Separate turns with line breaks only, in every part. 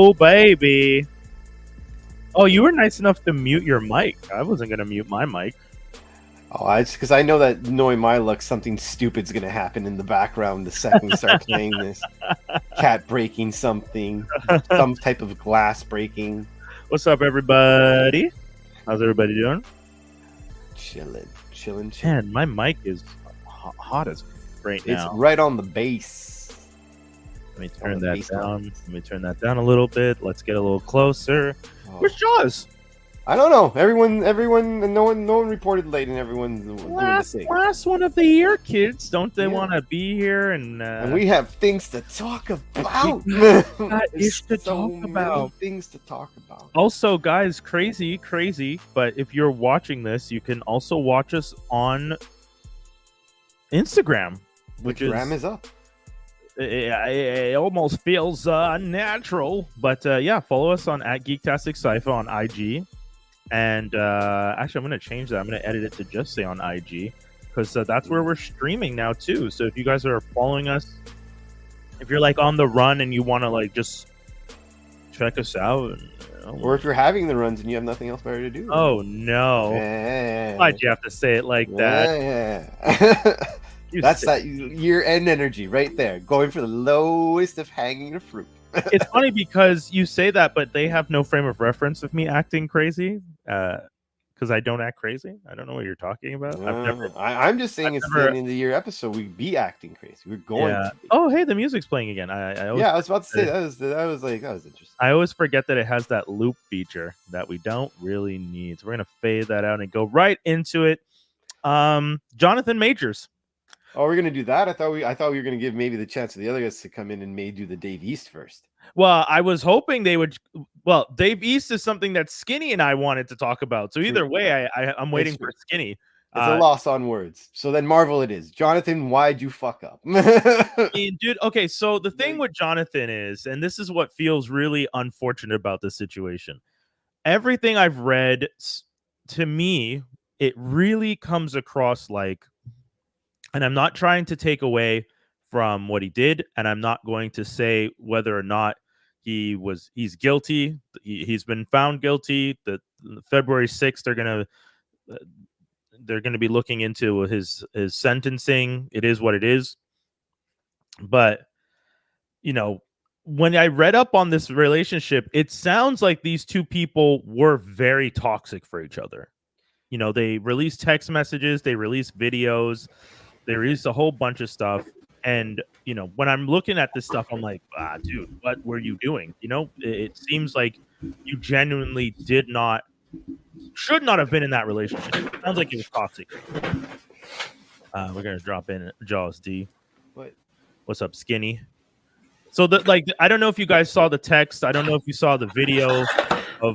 Oh, baby. Oh, you were nice enough to mute your mic. I wasn't going to mute my mic.
Oh, it's because I know that, knowing my luck, something stupid's going to happen in the background the second we start playing this. Cat breaking something, some type of glass breaking.
What's up, everybody? How's everybody doing?
Chilling.
Man, my mic is hot as right now.
It's right on the base.
Let me turn that down. Let me turn that down a little bit. Let's get a little closer.
Oh.
Where's Jaws?
I don't know. Everyone, no one reported late, and everyone's doing the thing.
Last one of the year, kids. Don't they want to be here? And
we have things to talk about.
Things to talk
about.
Also, guys, crazy. But if you're watching this, you can also watch us on Instagram, which
is up.
It almost feels unnatural, but follow us on @Geektastic Sci-Fi on IG. And actually, I'm going to change that. I'm going to edit it to just say on IG, because that's where we're streaming now too. So if you guys are following us, if you're like on the run and you want to like just check us out,
or if you're having the runs and you have nothing else better to do.
Oh no! Why'd you have to say it like that?
That's that year-end energy right there, going for the lowest of hanging fruit.
It's funny because you say that, but they have no frame of reference of me acting crazy, because I don't act crazy. I don't know what you're talking about.
I'm just saying it's the end of the year episode. We'd be acting crazy. We're going to be.
Oh, hey, the music's playing again. I
was about to say that was interesting.
I always forget that it has that loop feature that we don't really need. So we're gonna fade that out and go right into it. Jonathan Majors.
Oh, we're gonna do that. I thought we were gonna give maybe the chance for the other guys to come in and maybe do the Dave East first.
Well, I was hoping they would. Well, Dave East is something that Skinny and I wanted to talk about. So either way, I'm waiting for Skinny.
It's a loss on words. So then Marvel it is. Jonathan, why'd you fuck up?
Dude, okay, so the thing with Jonathan is, and this is what feels really unfortunate about this situation. Everything I've read, to me, it really comes across like, and I'm not trying to take away from what he did, and I'm not going to say whether or not he's guilty. He's been found guilty. The February 6th, they're gonna be looking into his sentencing. It is what it is. But when I read up on this relationship, it sounds like these two people were very toxic for each other. They released text messages, they released videos, they released a whole bunch of stuff. And, when I'm looking at this stuff, I'm like, dude, what were you doing? It seems like you genuinely should not have been in that relationship. It sounds like it was toxic. We're going to drop in Jaws D. What's up, Skinny? So, I don't know if you guys saw the text. I don't know if you saw the video.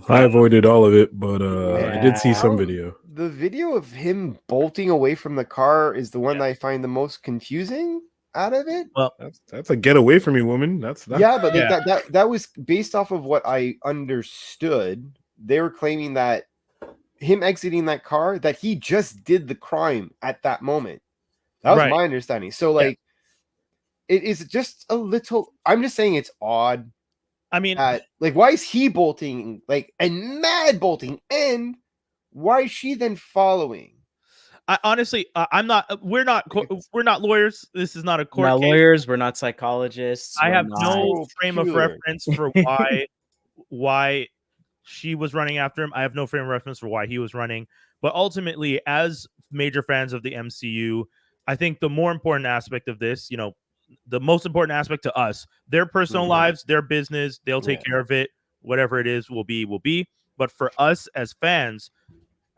I avoided all of it, but I did see some video.
The video of him bolting away from the car is the one that I find the most confusing out of it.
Well, that's a get away from me, woman.
That was based off of what I understood. They were claiming that him exiting that car, that he just did the crime at that moment. That was my understanding. So it is just a little. I'm just saying it's odd.
I mean,
why is he bolting and mad bolting, and why is she then following?
Honestly, I'm not. We're not lawyers. This is not a court.
We're not lawyers. We're not psychologists.
I have no frame of reference for why she was running after him. I have no frame of reference for why he was running. But ultimately, as major fans of the MCU, I think the more important aspect of this, the most important aspect to us, their personal lives, their business, they'll take care of it. Whatever it is will be. But for us as fans.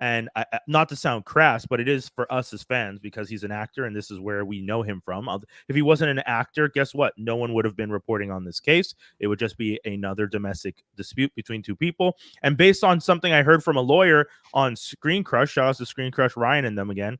And not to sound crass, but it is for us as fans, because he's an actor and this is where we know him from. If he wasn't an actor, guess what? No one would have been reporting on this case. It would just be another domestic dispute between two people. And based on something I heard from a lawyer on Screen Crush, shout out to Screen Crush, Ryan and them again,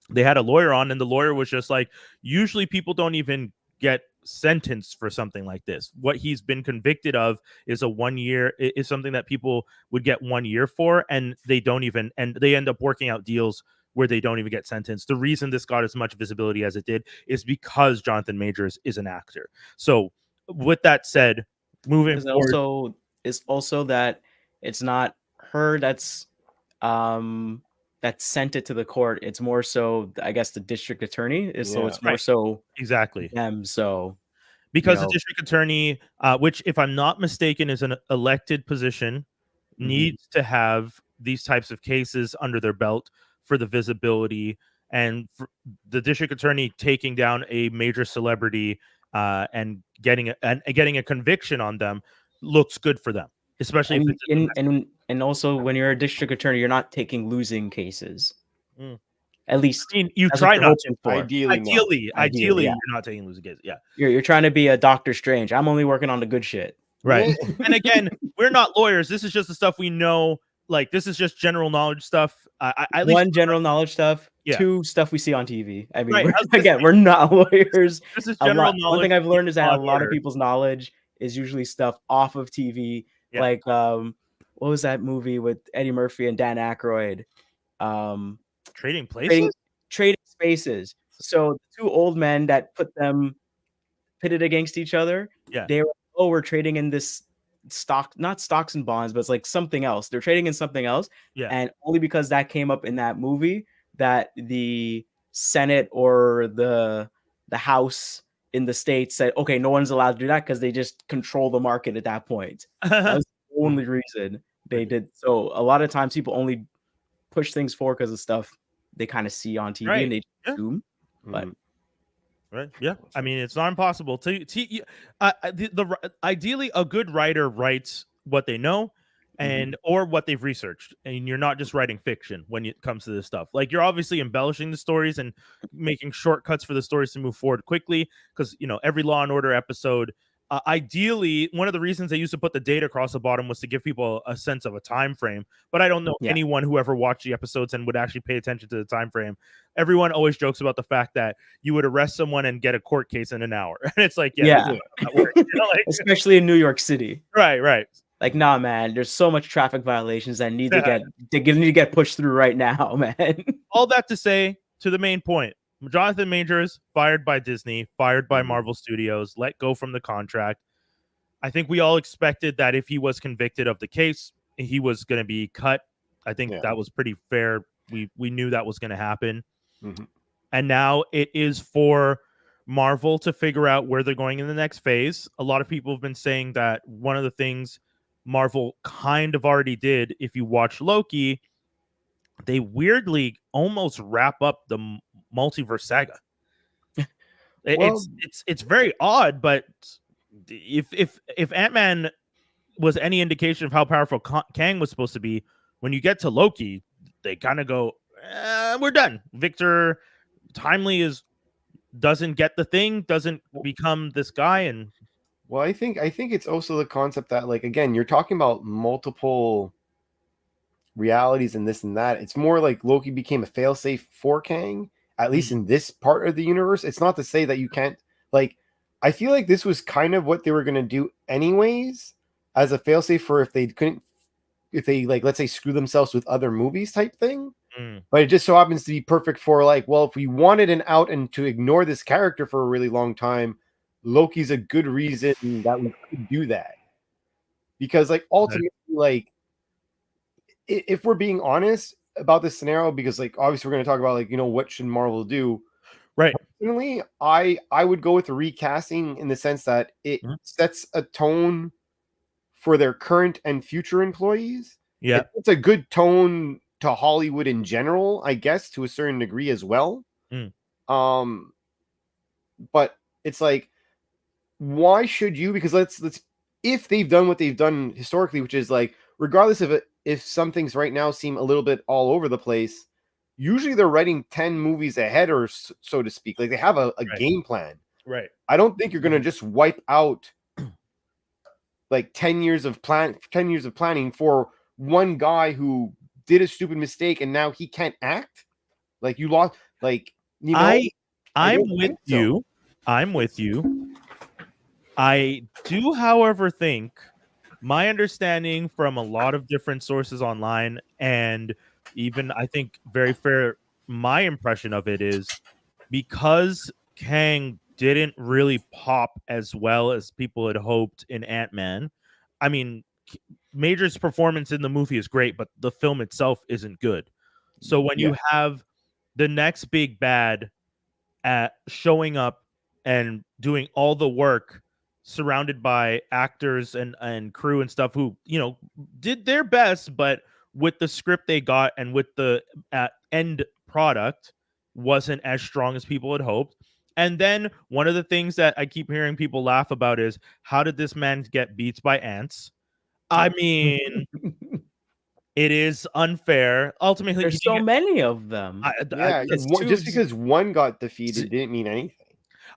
they had a lawyer on, and the lawyer was just like, usually people don't even get sentenced for something like this. What he's been convicted of is is something that people would get 1 year for, and they end up working out deals where they don't even get sentenced. The reason this got as much visibility as it did is because Jonathan Majors is an actor. So with that said, moving
It's
forward.
also that it's not her that sent it to the court. It's more so, I guess, the district attorney is. So
Yeah.
it's more
Right.
so
Exactly.
them. So
Because the
know.
district attorney, which if I'm not mistaken is an elected position, needs to have these types of cases under their belt for the visibility, and for the district attorney taking down a major celebrity and getting a conviction on them looks good for them, especially if
And
it's a domestic.
and also when you're a district attorney, you're not taking losing cases.
Mm.
At least
I mean, you
that's what
try
you're
not to.
hoping for.
Ideally, not.
Ideally,
yeah.
you're not taking losing cases. Yeah.
You're trying to be a Doctor Strange. I'm only working on the good shit.
Right. And again, we're not lawyers. This is just the stuff we know. Like, this is just general knowledge stuff. At least
One, general knowledge stuff.
Yeah.
Two, stuff we see on TV. I mean,
Right, I was gonna
again, we're not lawyers.
this is general knowledge.
One thing I've learned is that a lot of
lawyer.
people's knowledge is usually stuff off of TV.
Yeah.
Like, what was that movie with Eddie Murphy and Dan Aykroyd?
Trading places?
Trading Spaces. So the two old men that pitted against each other.
Yeah.
They were, we're trading in this not stocks and bonds, but it's like something else. They're trading in something else.
Yeah.
And only because that came up in that movie that the Senate or the House in the States said, okay, no one's allowed to do that because they just control the market at that point. That was the only reason they did. So a lot of times people only push things forward because of stuff they kind of see on TV and they assume. But
right, yeah. I mean, it's not impossible ideally a good writer writes what they know and or what they've researched, and you're not just writing fiction when it comes to this stuff. Like, you're obviously embellishing the stories and making shortcuts for the stories to move forward quickly, because every Law and Order episode, ideally, one of the reasons they used to put the date across the bottom was to give people a sense of a time frame. But I don't know anyone who ever watched the episodes and would actually pay attention to the time frame. Everyone always jokes about the fact that you would arrest someone and get a court case in an hour, and it's like, that works,
especially in New York City.
Right.
Like, nah, man. There's so much traffic violations that need to get pushed through right now, man.
All that to say, to the main point. Jonathan Majors fired by Disney, fired by Marvel Studios, let go from the contract. I think we all expected that if he was convicted of the case, he was going to be cut. I think that was pretty fair. We knew that was going to happen. And now it is for Marvel to figure out where they're going in the next phase. A lot of people have been saying that one of the things Marvel kind of already did, if you watch Loki, they weirdly almost wrap up the multiverse saga. It's very odd, but if Ant-Man was any indication of how powerful Kang was supposed to be, when you get to Loki, they kind of go, we're done. Victor Timely doesn't get the thing, doesn't become this guy. And
well, I think it's also the concept that, like, again, you're talking about multiple realities and this and that. It's more like Loki became a failsafe for Kang, at least in this part of the universe. It's not to say that you can't, like, I feel like this was kind of what they were going to do anyways, as a failsafe for if they like, let's say, screw themselves with other movies type thing. But it just so happens to be perfect for, like, well, if we wanted an out and to ignore this character for a really long time, Loki's a good reason that we could do that. Because, like, ultimately, like, if we're being honest about this scenario, because, like, obviously we're going to talk about, like, what should Marvel do,
right?
Personally, I would go with the recasting in the sense that it sets a tone for their current and future employees. It's a good tone to Hollywood in general, I guess, to a certain degree as well. But it's like, why should you? Because let's if they've done what they've done historically, which is, like, regardless of it, if some things right now seem a little bit all over the place, usually they're writing 10 movies ahead, or so to speak. Like, they have a game plan.
Right.
I don't think you're going to just wipe out like 10 years of planning for one guy who did a stupid mistake and now he can't act. Like, you lost, like, I'm
with you. I'm with you. I do, however, think my understanding from a lot of different sources online, and even I think very fair, my impression of it is, because Kang didn't really pop as well as people had hoped in Ant-Man. I mean, Major's performance in the movie is great, but the film itself isn't good. So when you have the next big bad showing up and doing all the work, surrounded by actors and crew and stuff who, you know, did their best, but with the script they got and with the end product wasn't as strong as people had hoped. And then one of the things that I keep hearing people laugh about is, how did this man get beats by ants? I mean, it is unfair. Ultimately,
there's so many of them.
Just because one got defeated didn't mean anything.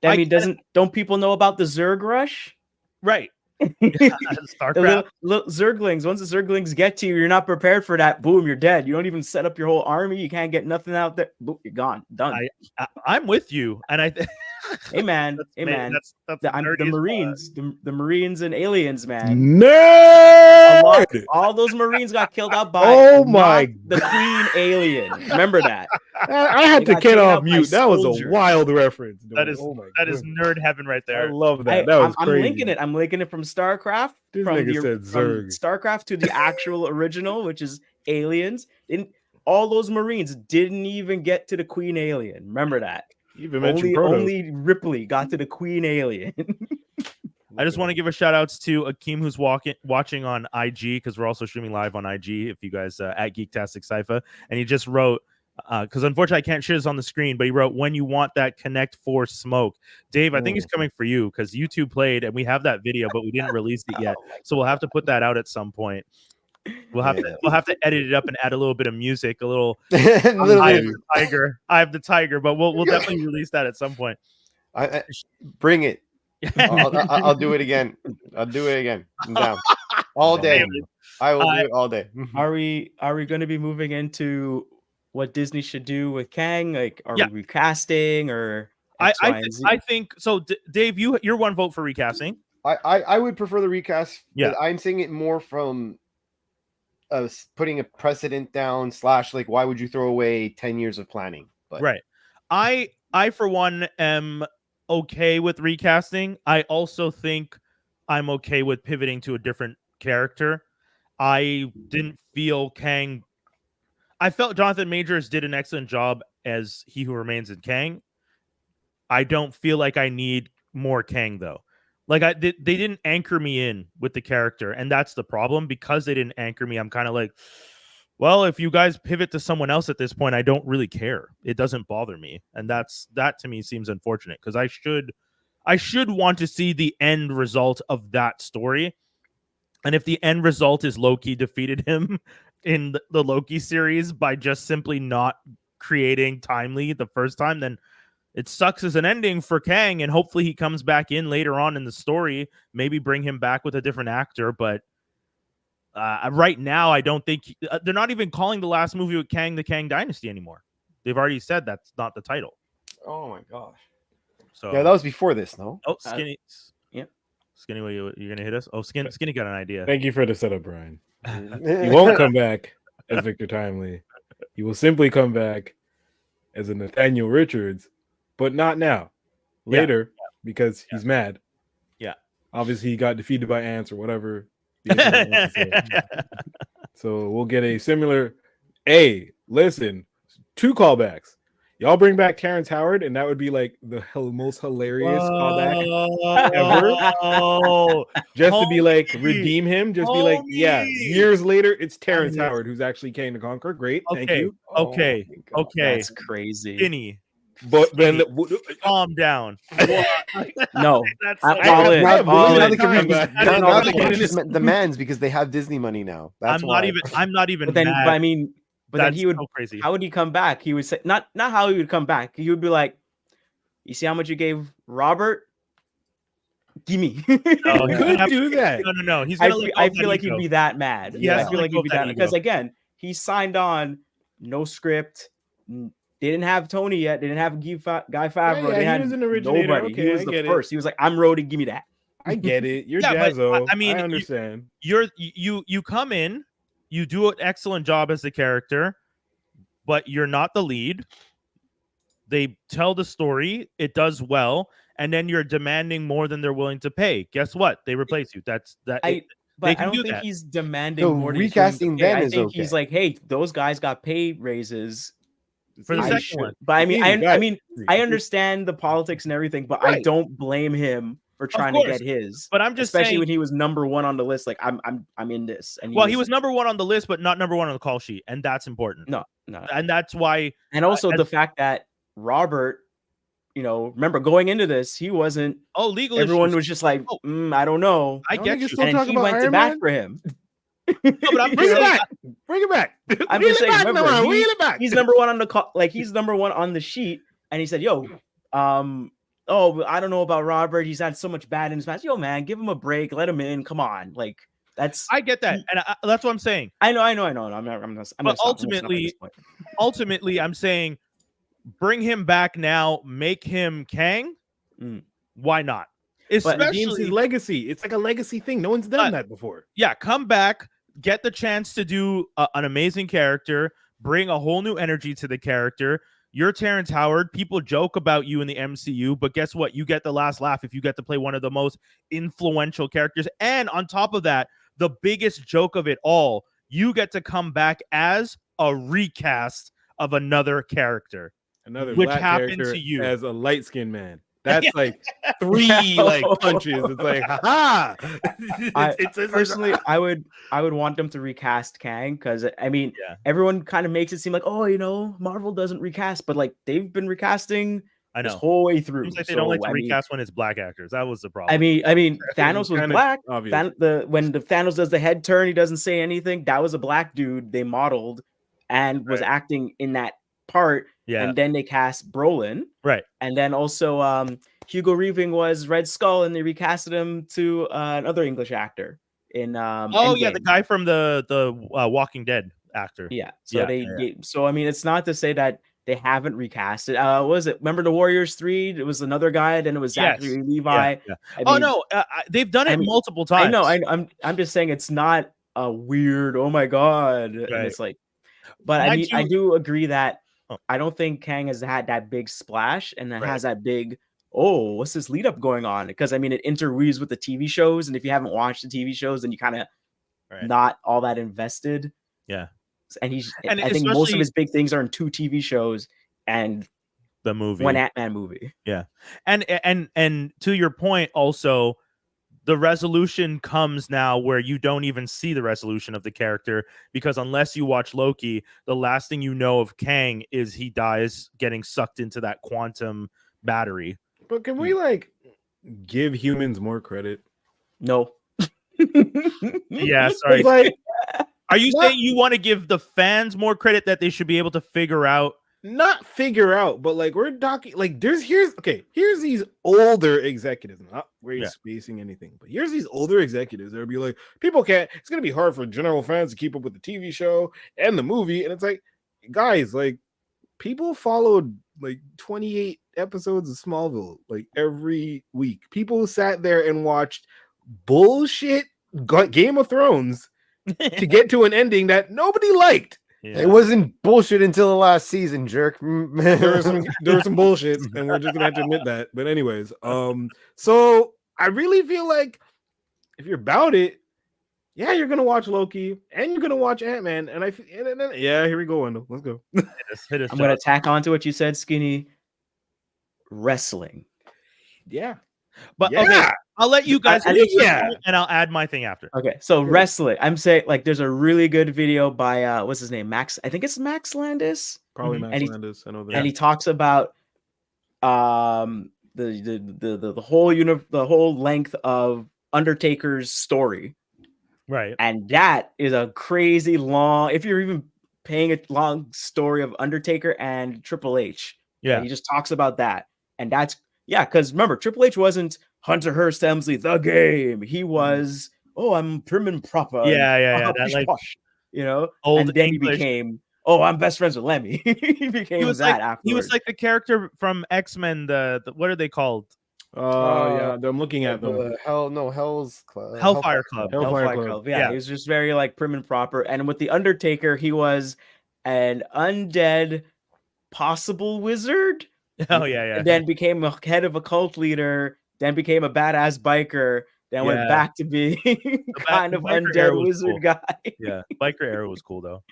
I mean, don't people know about the Zerg rush?
Right.
The little Zerglings. Once the Zerglings get to you, you're not prepared for that. Boom, you're dead. You don't even set up your whole army. You can't get nothing out there. Boom, you're gone. Done.
I'm with you, and
hey man, that's the Marines, the Marines and aliens, man.
Nerd!
All those Marines got killed out by the Queen alien. Remember that?
I had to get off mute. That was a wild reference. Dude.
That is nerd heaven right there.
I love that. That was crazy.
I'm linking it from StarCraft.
From
StarCraft to the actual original, which is aliens. All those Marines didn't even get to the Queen alien. Remember that. Only Ripley got to the Queen alien.
I just want to give a shout outs to Akeem, who's watching on IG, because we're also streaming live on IG. If you guys at Geektastic Cypher, and he just wrote, because unfortunately I can't share this on the screen, but he wrote, "When you want that Connect 4 smoke." Dave, I think he's coming for you, because YouTube played and we have that video, but we didn't release it yet, so we'll have to put that out at some point. We'll have to edit it up and add a little bit of music, a little I have the tiger, but we'll definitely release that at some point.
Bring it. I'll do it again. I'm down all day. I will do it all day.
Are we going to be moving into what Disney should do with Kang? Like, are we recasting or
I think so. Dave, you're one vote for recasting.
I would prefer the recast.
Yeah,
I'm saying it more from putting a precedent down / like, why would you throw away 10 years of planning? But
right. I for one am okay with recasting. I also think I'm okay with pivoting to a different character. I didn't feel Kang. I felt Jonathan Majors did an excellent job as He Who Remains in Kang. I don't feel like I need more Kang, though. Like, they didn't anchor me in with the character, and that's the problem. Because they didn't anchor me, I'm kind of like, well, if you guys pivot to someone else at this point, I don't really care. It doesn't bother me, and that to me seems unfortunate, because I should want to see the end result of that story. And if the end result is Loki defeated him in the Loki series by just simply not creating timely the first time, then it sucks as an ending for Kang, and hopefully he comes back in later on in the story. Maybe bring him back with a different actor, but right now I don't think they're not even calling the last movie with Kang the Kang Dynasty anymore. They've already said that's not the title.
Oh my gosh!
So
yeah, that was before this, no?
Oh, Skinny. Skinny, what you're gonna hit us? Oh, Skinny got an idea.
Thank you for the setup, Brian. He won't come back as Victor Timely. He will simply come back as a Nathaniel Richards. But not now. Later, because he's mad.
Yeah.
Obviously, he got defeated by ants or whatever. So we'll get a similar. Hey, listen, 2 callbacks. Y'all bring back Terrence Howard, and that would be like the most hilarious callback ever. Just to be like, redeem him. Just be like, yeah, years later, it's Terrence Howard who's actually Kang the Conqueror. Great. Thank you.
Okay.
That's crazy.
Skinny.
But then
calm down.
No,
that's the man's, because they have Disney money now. That's
I'm not even.
But then,
mad.
but I mean, but then he would.
So crazy.
How would he come back? He would say not how he would come back. He would be like, "You see how much you gave Robert? Give me."
No, he couldn't do that.
No.
I feel like he'd be that mad. Yeah, I feel like he'd be that because again, he signed on, no script. They didn't have Tony yet. They didn't have Guy Favreau. They had
he was an originator.
Nobody.
Okay,
he was the first. He was like, "I'm Rhodey. Give me that."
I get it. You're Jazzo.
I mean,
I understand.
You come in, you do an excellent job as the character, but you're not the lead. They tell the story. It does well. and then you're demanding more than they're willing to pay. Guess what? They replace you. That's that.
But I don't think he's demanding
So
more.
recasting then
I
is
think
okay.
he's like, hey, those guys got pay raises
for the second one.
But I mean, I understand the politics and everything, but I don't blame him for trying to get his.
But I'm just
especially
saying,
when he was number one on the list. Like I'm in this. And
he was number one on the list, but not number one on the call sheet, and that's important.
No,
and that's why.
And also the fact that Robert, remember going into this, he wasn't.
Oh, legal.
Everyone was just like, I don't know.
I get you.
And he went to bat for him.
No, but I'm
bring it back.
I'm just saying, remember, he's number one on the call. Like he's number one on the sheet, and he said, "Yo, I don't know about Robert. He's had so much bad in his past. Yo, man, give him a break. Let him in. Come on, like that's."
I get that, and that's what I'm saying.
I know. I'm not.
But ultimately, I'm saying, bring him back now. Make him Kang. Why not?
Especially his legacy. It's like a legacy thing. No one's done that before.
Yeah, come back. Get the chance to do an amazing character, bring a whole new energy to the character. You're Terrence Howard. People joke about you in the MCU, but guess what? You get the last laugh if you get to play one of the most influential characters. And on top of that, the biggest joke of it all, you get to come back as a recast of another character.
Which black happened to you as a light-skinned man. That's like 3 punches. It's like, ha!
Personally, I would want them to recast Kang because everyone kind of makes it seem like, Marvel doesn't recast, but like they've been recasting this whole way through.
Seems like they don't like to recast when it's black actors. That was the problem.
I mean, Thanos was black. When the Thanos does the head turn, he doesn't say anything. That was a black dude they modeled and was acting in that part.
Yeah,
and then they cast Brolin,
right?
And then also Hugo Weaving was Red Skull, and they recasted him to another English actor in Endgame.
The guy from the Walking Dead actor.
Yeah, so so I mean, it's not to say that they haven't recast it. What was it? Remember the Warriors 3? It was another guy, then it was Zachary Levi.
They've done it multiple times.
I know. I'm just saying it's not a weird. Oh my god! Right. And it's like, but I do agree that. I don't think Kang has had that big splash and that has that big, what's this lead up going on? Because I mean, it interweaves with the TV shows. And if you haven't watched the TV shows, then you kind of not all that invested.
Yeah.
And I think most of his big things are in 2 TV shows and
the movie,
1 Ant-Man movie.
Yeah. And to your point also, the resolution comes now where you don't even see the resolution of the character, because unless you watch Loki, the last thing you know of Kang is he dies getting sucked into that quantum battery.
But can we give humans more credit?
No.
Yeah, sorry. Are you saying you want to give the fans more credit that they should be able to figure out?
Not figure out, but we're talking here's these older executives, not spacing anything, but here's these older executives that would be like, it's gonna be hard for general fans to keep up with the TV show and the movie, and it's like, guys, people followed 28 episodes of Smallville every week. People sat there and watched bullshit Game of Thrones to get to an ending that nobody liked.
Yeah. It wasn't bullshit until the last season, jerk.
there was some bullshit, and we're just gonna have to admit that. But anyways, so I really feel like if you're about it, you're gonna watch Loki and you're gonna watch Ant-Man, and here we go, Wendell. Let's go.
Hit us, I'm gonna tack on to what you said, Skinny. Wrestling.
Yeah.
But okay, I'll let you guys and I'll add my thing after.
Okay, so wrestling. I'm saying there's a really good video by what's his name? Max. I think it's Max Landis.
Probably Max Landis. I know that.
And he talks about the whole length of Undertaker's story.
Right.
And that is a crazy long, if you're even paying a long story of Undertaker and Triple H.
Yeah.
He just talks about that. And that's because remember, Triple H wasn't Hunter Hearst Helmsley, the game. He was, I'm prim and proper.
Yeah.
That
old
and then
English.
He became, I'm best friends with Lemmy. He became afterwards.
He was like the character from X-Men, the what are they called?
I'm looking at them.
Hellfire Club.
Yeah, he was just very prim and proper. And with the Undertaker, he was an undead possible wizard
Oh yeah.
And then became a head of a cult leader, then became a badass biker, then went back to being kind of undead wizard guy.
Yeah, biker era was cool though.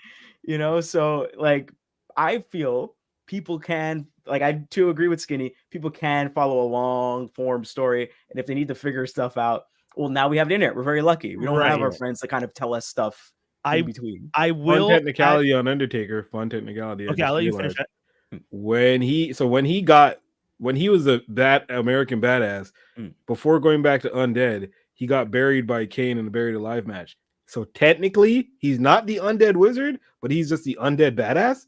You know, so like I feel people can, like, I too agree with Skinny. People can follow a long form story, and if they need to figure stuff out, well, now we have the internet. We're very lucky. We don't have our friends to kind of tell us stuff in between.
I will
fun technicality on Undertaker. Fun technicality.
Okay, I'll let you finish that.
When he was that American badass, before going back to undead, he got buried by Kane in the buried alive match. So technically, he's not the undead wizard, but he's just the undead badass.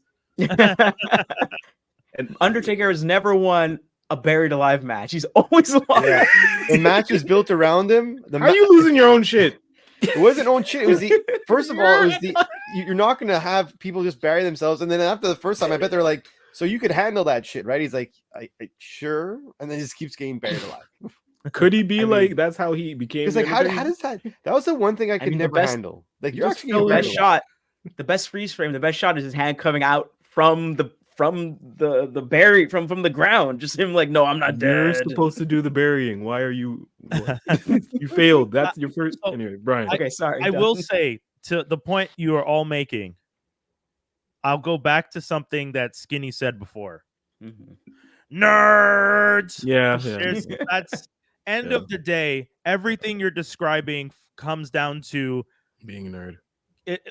And Undertaker has never won a buried alive match. He's always lost.
Yeah. The match was built around him.
How are you losing your own shit?
It wasn't own shit. It was first of all, it was you're not gonna have people just bury themselves, and then after the first time, I bet they're like, so you could handle that shit, right? He's like, I sure, and then just keeps getting buried alive.
Could he be that's how he became?
It's like, how does that? That was the one thing I could never handle. Like, you're actually
the best shot. The best freeze frame. The best shot is his hand coming out from the bury from the ground. Just him like, no, I'm not dead.
You're supposed to do the burying. Why are you? You failed. That's your first. Anyway, Brian.
Okay, sorry.
I will say, to the point you are all making, I'll go back to something that Skinny said before. Nerds.
Yeah.
That's end of the day. Everything you're describing comes down to
being a nerd.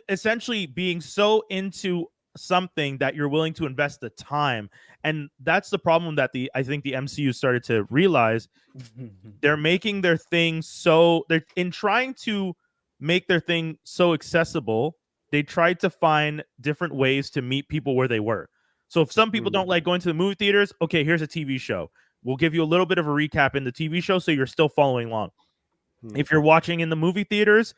Essentially being so into something that you're willing to invest the time, and that's the problem that I think the MCU started to realize. They're making their thing they're in trying to make their thing so accessible. They tried to find different ways to meet people where they were. So if some people don't like going to the movie theaters, okay, here's a TV show. We'll give you a little bit of a recap in the TV show so you're still following along. If you're watching in the movie theaters,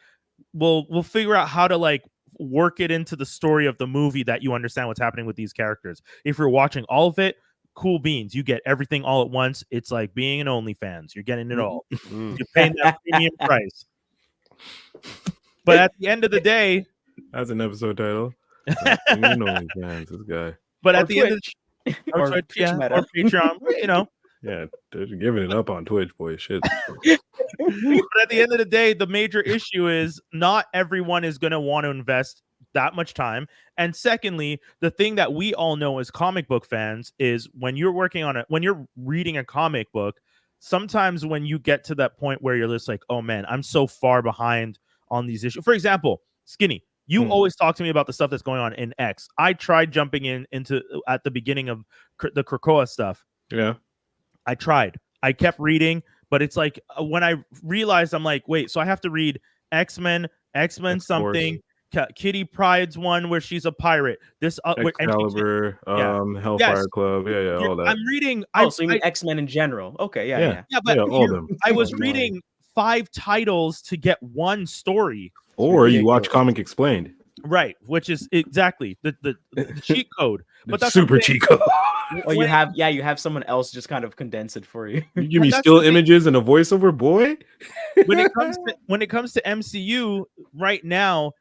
we'll figure out how to like work it into the story of the movie that you understand what's happening with these characters. If you're watching all of it, cool beans. You get everything all at once. It's like being an OnlyFans. You're getting it all. You're paying that premium price. But at the end of the day,
that's an episode title. OnlyFans, this guy.
But at the end of the or Patreon, you know.
Yeah, they're giving it up on Twitch, boy. Shit.
But at the end of the day, the major issue is not everyone is going to want to invest that much time. And secondly, the thing that we all know as comic book fans is when you're when you're reading a comic book, sometimes when you get to that point where you're just like, oh man, I'm so far behind on these issues. For example, Skinny, you always talk to me about the stuff that's going on in X. I tried jumping into at the beginning of the Krakoa stuff.
Yeah.
I tried. I kept reading, but it's like when I realized, I'm like, wait, so I have to read X-Men something, Kitty Pryde's one where she's a pirate. This
Excalibur, Hellfire Club, all that.
I'm reading.
So you mean X-Men in general? Okay, yeah.
But
all of them.
I was reading 5 titles to get one story.
Or you watch Comic Explained.
Right, which is exactly the cheat code. But that's
super cheat code.
Or you have someone else just kind of condense it for you.
You give me still images and a voiceover, boy.
When it comes to MCU right now,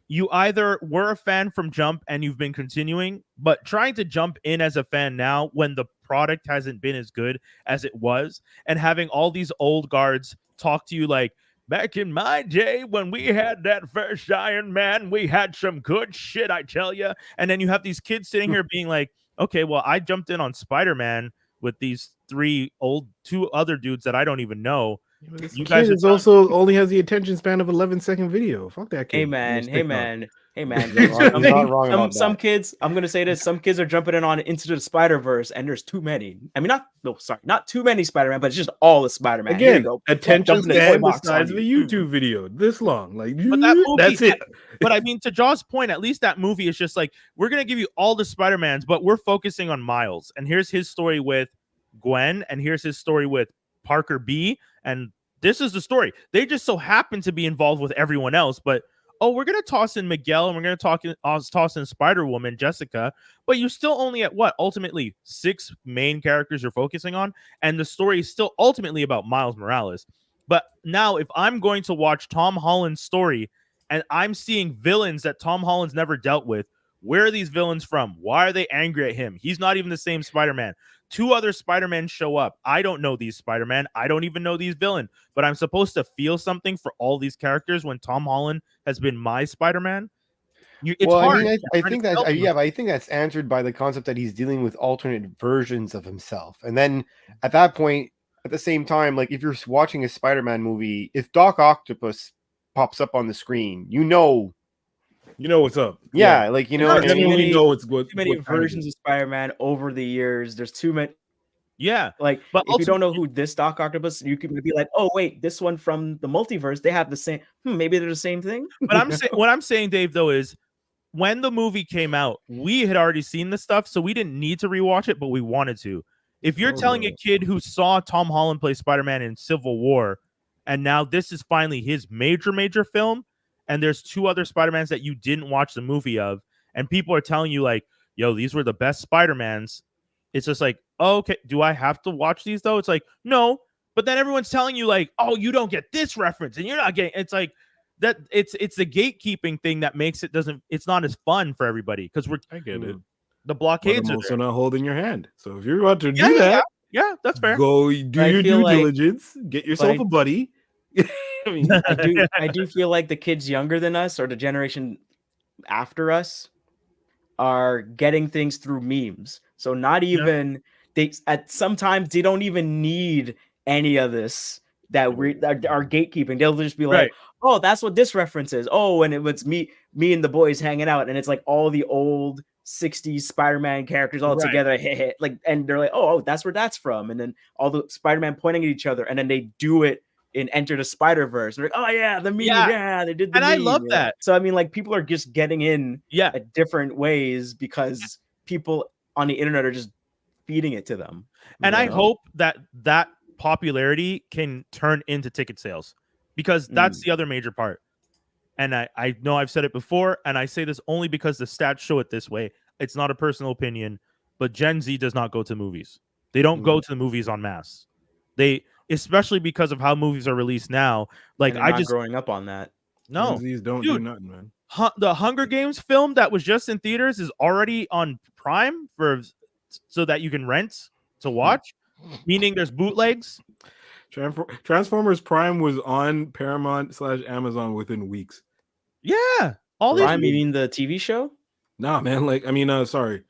you either were a fan from Jump and you've been continuing, but trying to jump in as a fan now when the product hasn't been as good as it was, and having all these old guards talk to you like, back in my day when we had that first Iron Man, we had some good shit, I tell you. And then you have these kids sitting here being like, okay, well, I jumped in on Spider-Man with these 2 other dudes that I don't even know.
You guys also only has the attention span of 11-second video. Fuck that kid.
Hey man.
I'm not wrong about
some
that.
kids, I'm gonna say this, some kids are jumping in on Into the Spider-Verse, and there's too many. I mean, not too many Spider-Man, but it's just all the Spider-Man.
Again, attention span the size of a YouTube video, this long. Like,
but that movie,
that's it.
But I mean, to Jaw's point, at least that movie is just like, we're gonna give you all the Spider-Mans, but we're focusing on Miles. And here's his story with Gwen, and here's his story with Parker B, and this is the story. They just so happen to be involved with everyone else, but we're going to toss in Miguel and we're going to toss in Spider-Woman, Jessica, but you're still only at ultimately 6 main characters you're focusing on, and the story is still ultimately about Miles Morales. But now if I'm going to watch Tom Holland's story and I'm seeing villains that Tom Holland's never dealt with, where are these villains from? Why are they angry at him? He's not even the same Spider-Man. 2 other Spider-Man show up. I don't know these Spider-Man. I don't even know these villain, but I'm supposed to feel something for all these characters when Tom Holland has been my Spider-Man. It's hard.
I mean, I think that but I think that's answered by the concept that he's dealing with alternate versions of himself. And then at that point, at the same time, like if you're watching a Spider-Man movie, if Doc Octopus pops up on the screen, you know
what's up.
Yeah, like you know,
too many versions of Spider-Man over the years. There's too many.
Yeah,
like, but if you don't know who this Doc Octopus, you can be like, oh wait, this one from the multiverse, they have the same. Maybe they're the same thing.
But what I'm saying, Dave, though, is when the movie came out, we had already seen the stuff, so we didn't need to rewatch it, but we wanted to. If you're telling a kid who saw Tom Holland play Spider-Man in Civil War, and now this is finally his major film, and there's 2 other Spider-Mans that you didn't watch the movie of, and people are telling you like, yo, these were the best Spider-Mans, it's just like, oh, okay, do I have to watch these though? It's like, no, but then everyone's telling you like, oh, you don't get this reference, and you're not getting, it's like, that it's the gatekeeping thing that makes it's not as fun for everybody, because I get it. The blockades
are also not holding your hand. So if you're about to do that,
that's fair.
Go do your due diligence. Get yourself a buddy.
I mean, I do feel like the kids younger than us or the generation after us are getting things through memes. So not even sometimes they don't even need any of this that are gatekeeping. They'll just be like, oh, that's what this reference is. Oh, and it was me and the boys hanging out, and it's like all the old 60s Spider-Man characters all together, like, and they're like, oh, that's where that's from, and then all the Spider-Man pointing at each other, and then they do it in Enter the Spider-Verse. They're like, oh yeah, the meme, they did the
meme. I love that.
So I mean, like, people are just getting in at different ways because people on the internet are just feeding it to them.
And I hope that popularity can turn into ticket sales, because that's the other major part. And I know I've said it before, and I say this only because the stats show it this way. It's not a personal opinion, but Gen Z does not go to movies. They don't go to the movies en masse. They, especially because of how movies are released now. Like, I just
growing up on that.
No, Gen Zs don't do nothing, man.
The Hunger Games film that was just in theaters is already on Prime so that you can rent to watch, meaning there's bootlegs.
Transformers Prime was on Paramount/Amazon within weeks.
Yeah,
all these. Prime, you mean the TV show?
Nah, man. Like, I mean, sorry.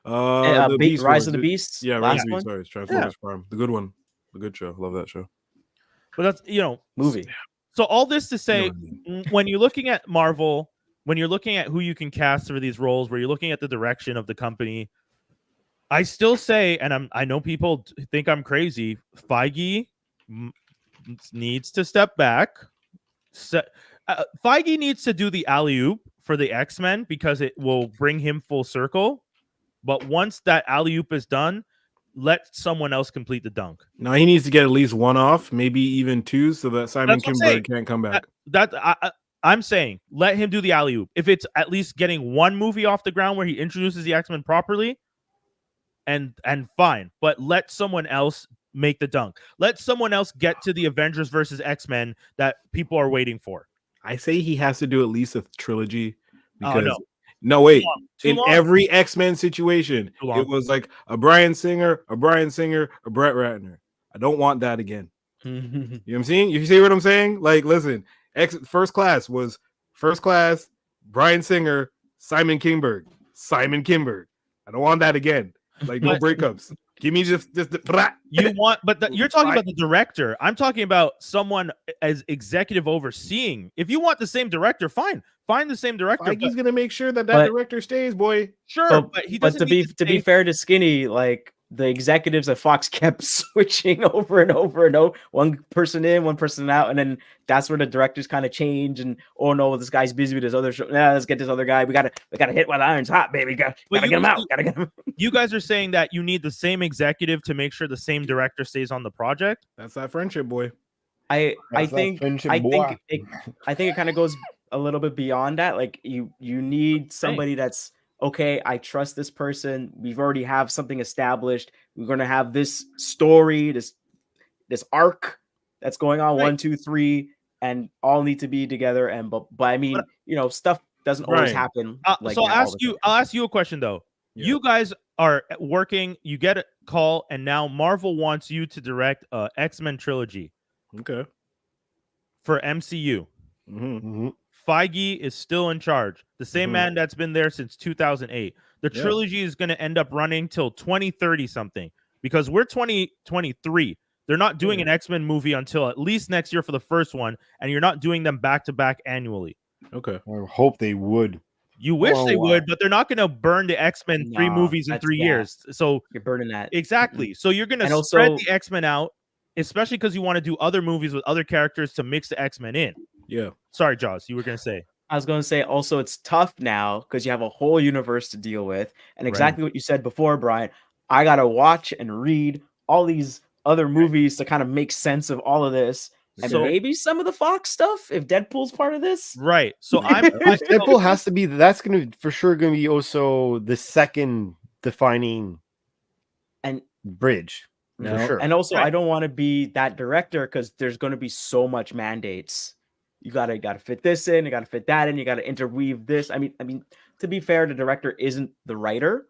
The Rise of the Beasts.
Yeah, Rise of the Beasts. Sorry, it's Transformers Prime, the good one, the good show. Love that show.
But that's
movie.
So all this to say, when you're looking at Marvel, when you're looking at who you can cast for these roles, where you're looking at the direction of the company, I still say, and I know people think I'm crazy, Feige needs to step back. Feige needs to do the alley-oop for the X-Men, because it will bring him full circle. But once that alley-oop is done, let someone else complete the dunk.
No, he needs to get at least 1 off, maybe even 2, so that Simon Kinberg can't come back.
I'm saying, let him do the alley-oop. If it's at least getting 1 movie off the ground where he introduces the X-Men properly, and fine. But let someone else make the dunk. Let someone else get to the Avengers versus X-Men that people are waiting for.
I say he has to do at least a trilogy, because no, wait. In every X-Men situation, it was like a Bryan Singer, a Brett Ratner. I don't want that again. You know what I'm saying? You see what I'm saying? Like, listen, First Class was First Class, Bryan Singer, Simon Kinberg. I don't want that again. Like, no breakups. Give me just the
you want, but you're talking about the director. I'm talking about someone as executive overseeing. If you want the same director, fine. Find the same director.
He's gonna make sure that director stays, boy.
Sure, but he doesn't.
But to be fair to Skinny, like, the executives at Fox kept switching over and over and over. One person in, one person out, and then that's where the directors kind of change. And oh no, this guy's busy with his other show. Let's get this other guy. We gotta hit while the iron's hot, baby. Gotta get him out. Gotta get him.
You guys are saying that you need the same executive to make sure the same director stays on the project.
That's that friendship, boy.
I think it kind of goes a little bit beyond that. Like, you need somebody that's, okay, I trust this person. We've already have something established. We're going to have this story, this arc that's going on, 1, 2, 3, and all need to be together. And but I mean, stuff doesn't always happen.
So I'll ask you a question though. You guys are working. You get a call, and now Marvel wants you to direct a X-Men trilogy.
Okay.
For MCU. Feige is still in charge. The same man that's been there since 2008. The trilogy is going to end up running till 2030 something because we're 2023. They're not doing an X-Men movie until at least next year for the first one, and you're not doing them back to back annually.
Okay.
I hope they would.
You wish they would, but they're not going to burn the X-Men 3 movies in 3 years. So
you're burning that.
Exactly. So you're going to spread the X-Men out, especially because you want to do other movies with other characters to mix the X-Men in.
Yeah.
Sorry, Jaws, you were going to say.
I was going to say also it's tough now because you have a whole universe to deal with. And exactly what you said before, Brian, I got to watch and read all these other movies to kind of make sense of all of this. And maybe some of the Fox stuff, if Deadpool's part of this.
Right. So
Deadpool has to be, that's going to, for sure, going to be also the second defining
and
bridge.
No.
For sure.
And also, I don't want to be that director because there's going to be so much mandates. You gotta fit this in, you gotta fit that in, you gotta interweave this. I mean, to be fair, the director isn't the writer,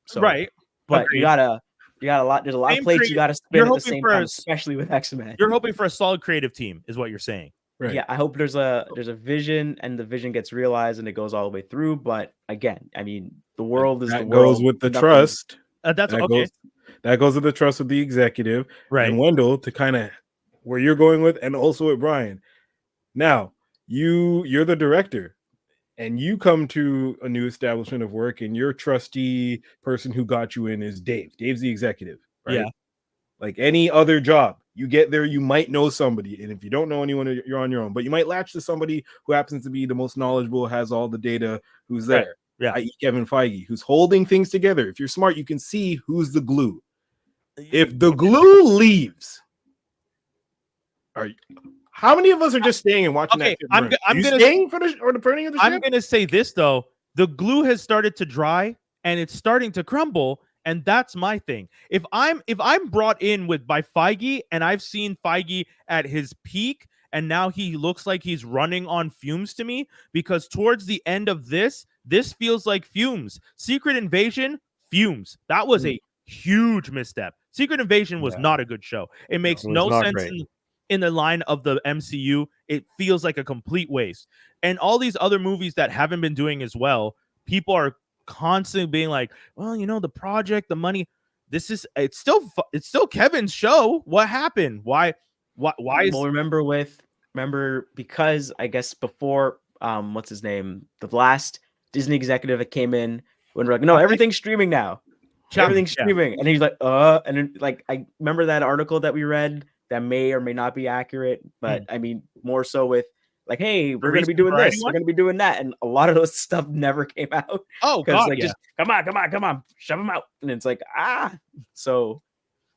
so
right.
But you got a lot. There's a lot of plates you gotta spin at the same time, especially with X-Men.
You're hoping for a solid creative team, is what you're saying.
Right.
Yeah, I hope there's a vision and the vision gets realized and it goes all the way through. But again, I mean, the world is
that
the world.
goes with the trust.
That's okay.
That goes with the trust of the executive,
right?
And Wendell to kind of where you're going with, and also with Brian. Now you're the director, and you come to a new establishment of work, and your trusty person who got you in is Dave. Dave's the executive, right?
Yeah.
Like any other job, you get there, you might know somebody, and if you don't know anyone, you're on your own. But you might latch to somebody who happens to be the most knowledgeable, has all the data, who's there.
Right. Yeah,
i.e. Kevin Feige, who's holding things together. If you're smart, you can see who's the glue. If the glue leaves, how many of us are just staying and watching that?
I'm gonna
staying for the burning of the ship?
I'm gonna say this though: the glue has started to dry and it's starting to crumble, and that's my thing. If I'm brought in by Feige, and I've seen Feige at his peak, and now he looks like he's running on fumes to me, because towards the end of this feels like fumes. Secret Invasion, fumes. That was a huge misstep. Secret Invasion was not a good show. It makes no sense in the line of the MCU. It feels like a complete waste. And all these other movies that haven't been doing as well, people are constantly being like, well, the project, the money, it's still Kevin's show. What happened? Why is
remember because I guess before what's his name, the last Disney executive that came in when we're like, no, everything's streaming now. Everything's streaming. And he's like, and then, like, I remember that article that we read that may or may not be accurate, but I mean, more so with like, hey, we're going to be doing this, we're going to be doing that. And a lot of those stuff never came out.
Oh, God,
like, just come on, shove them out. And it's like, so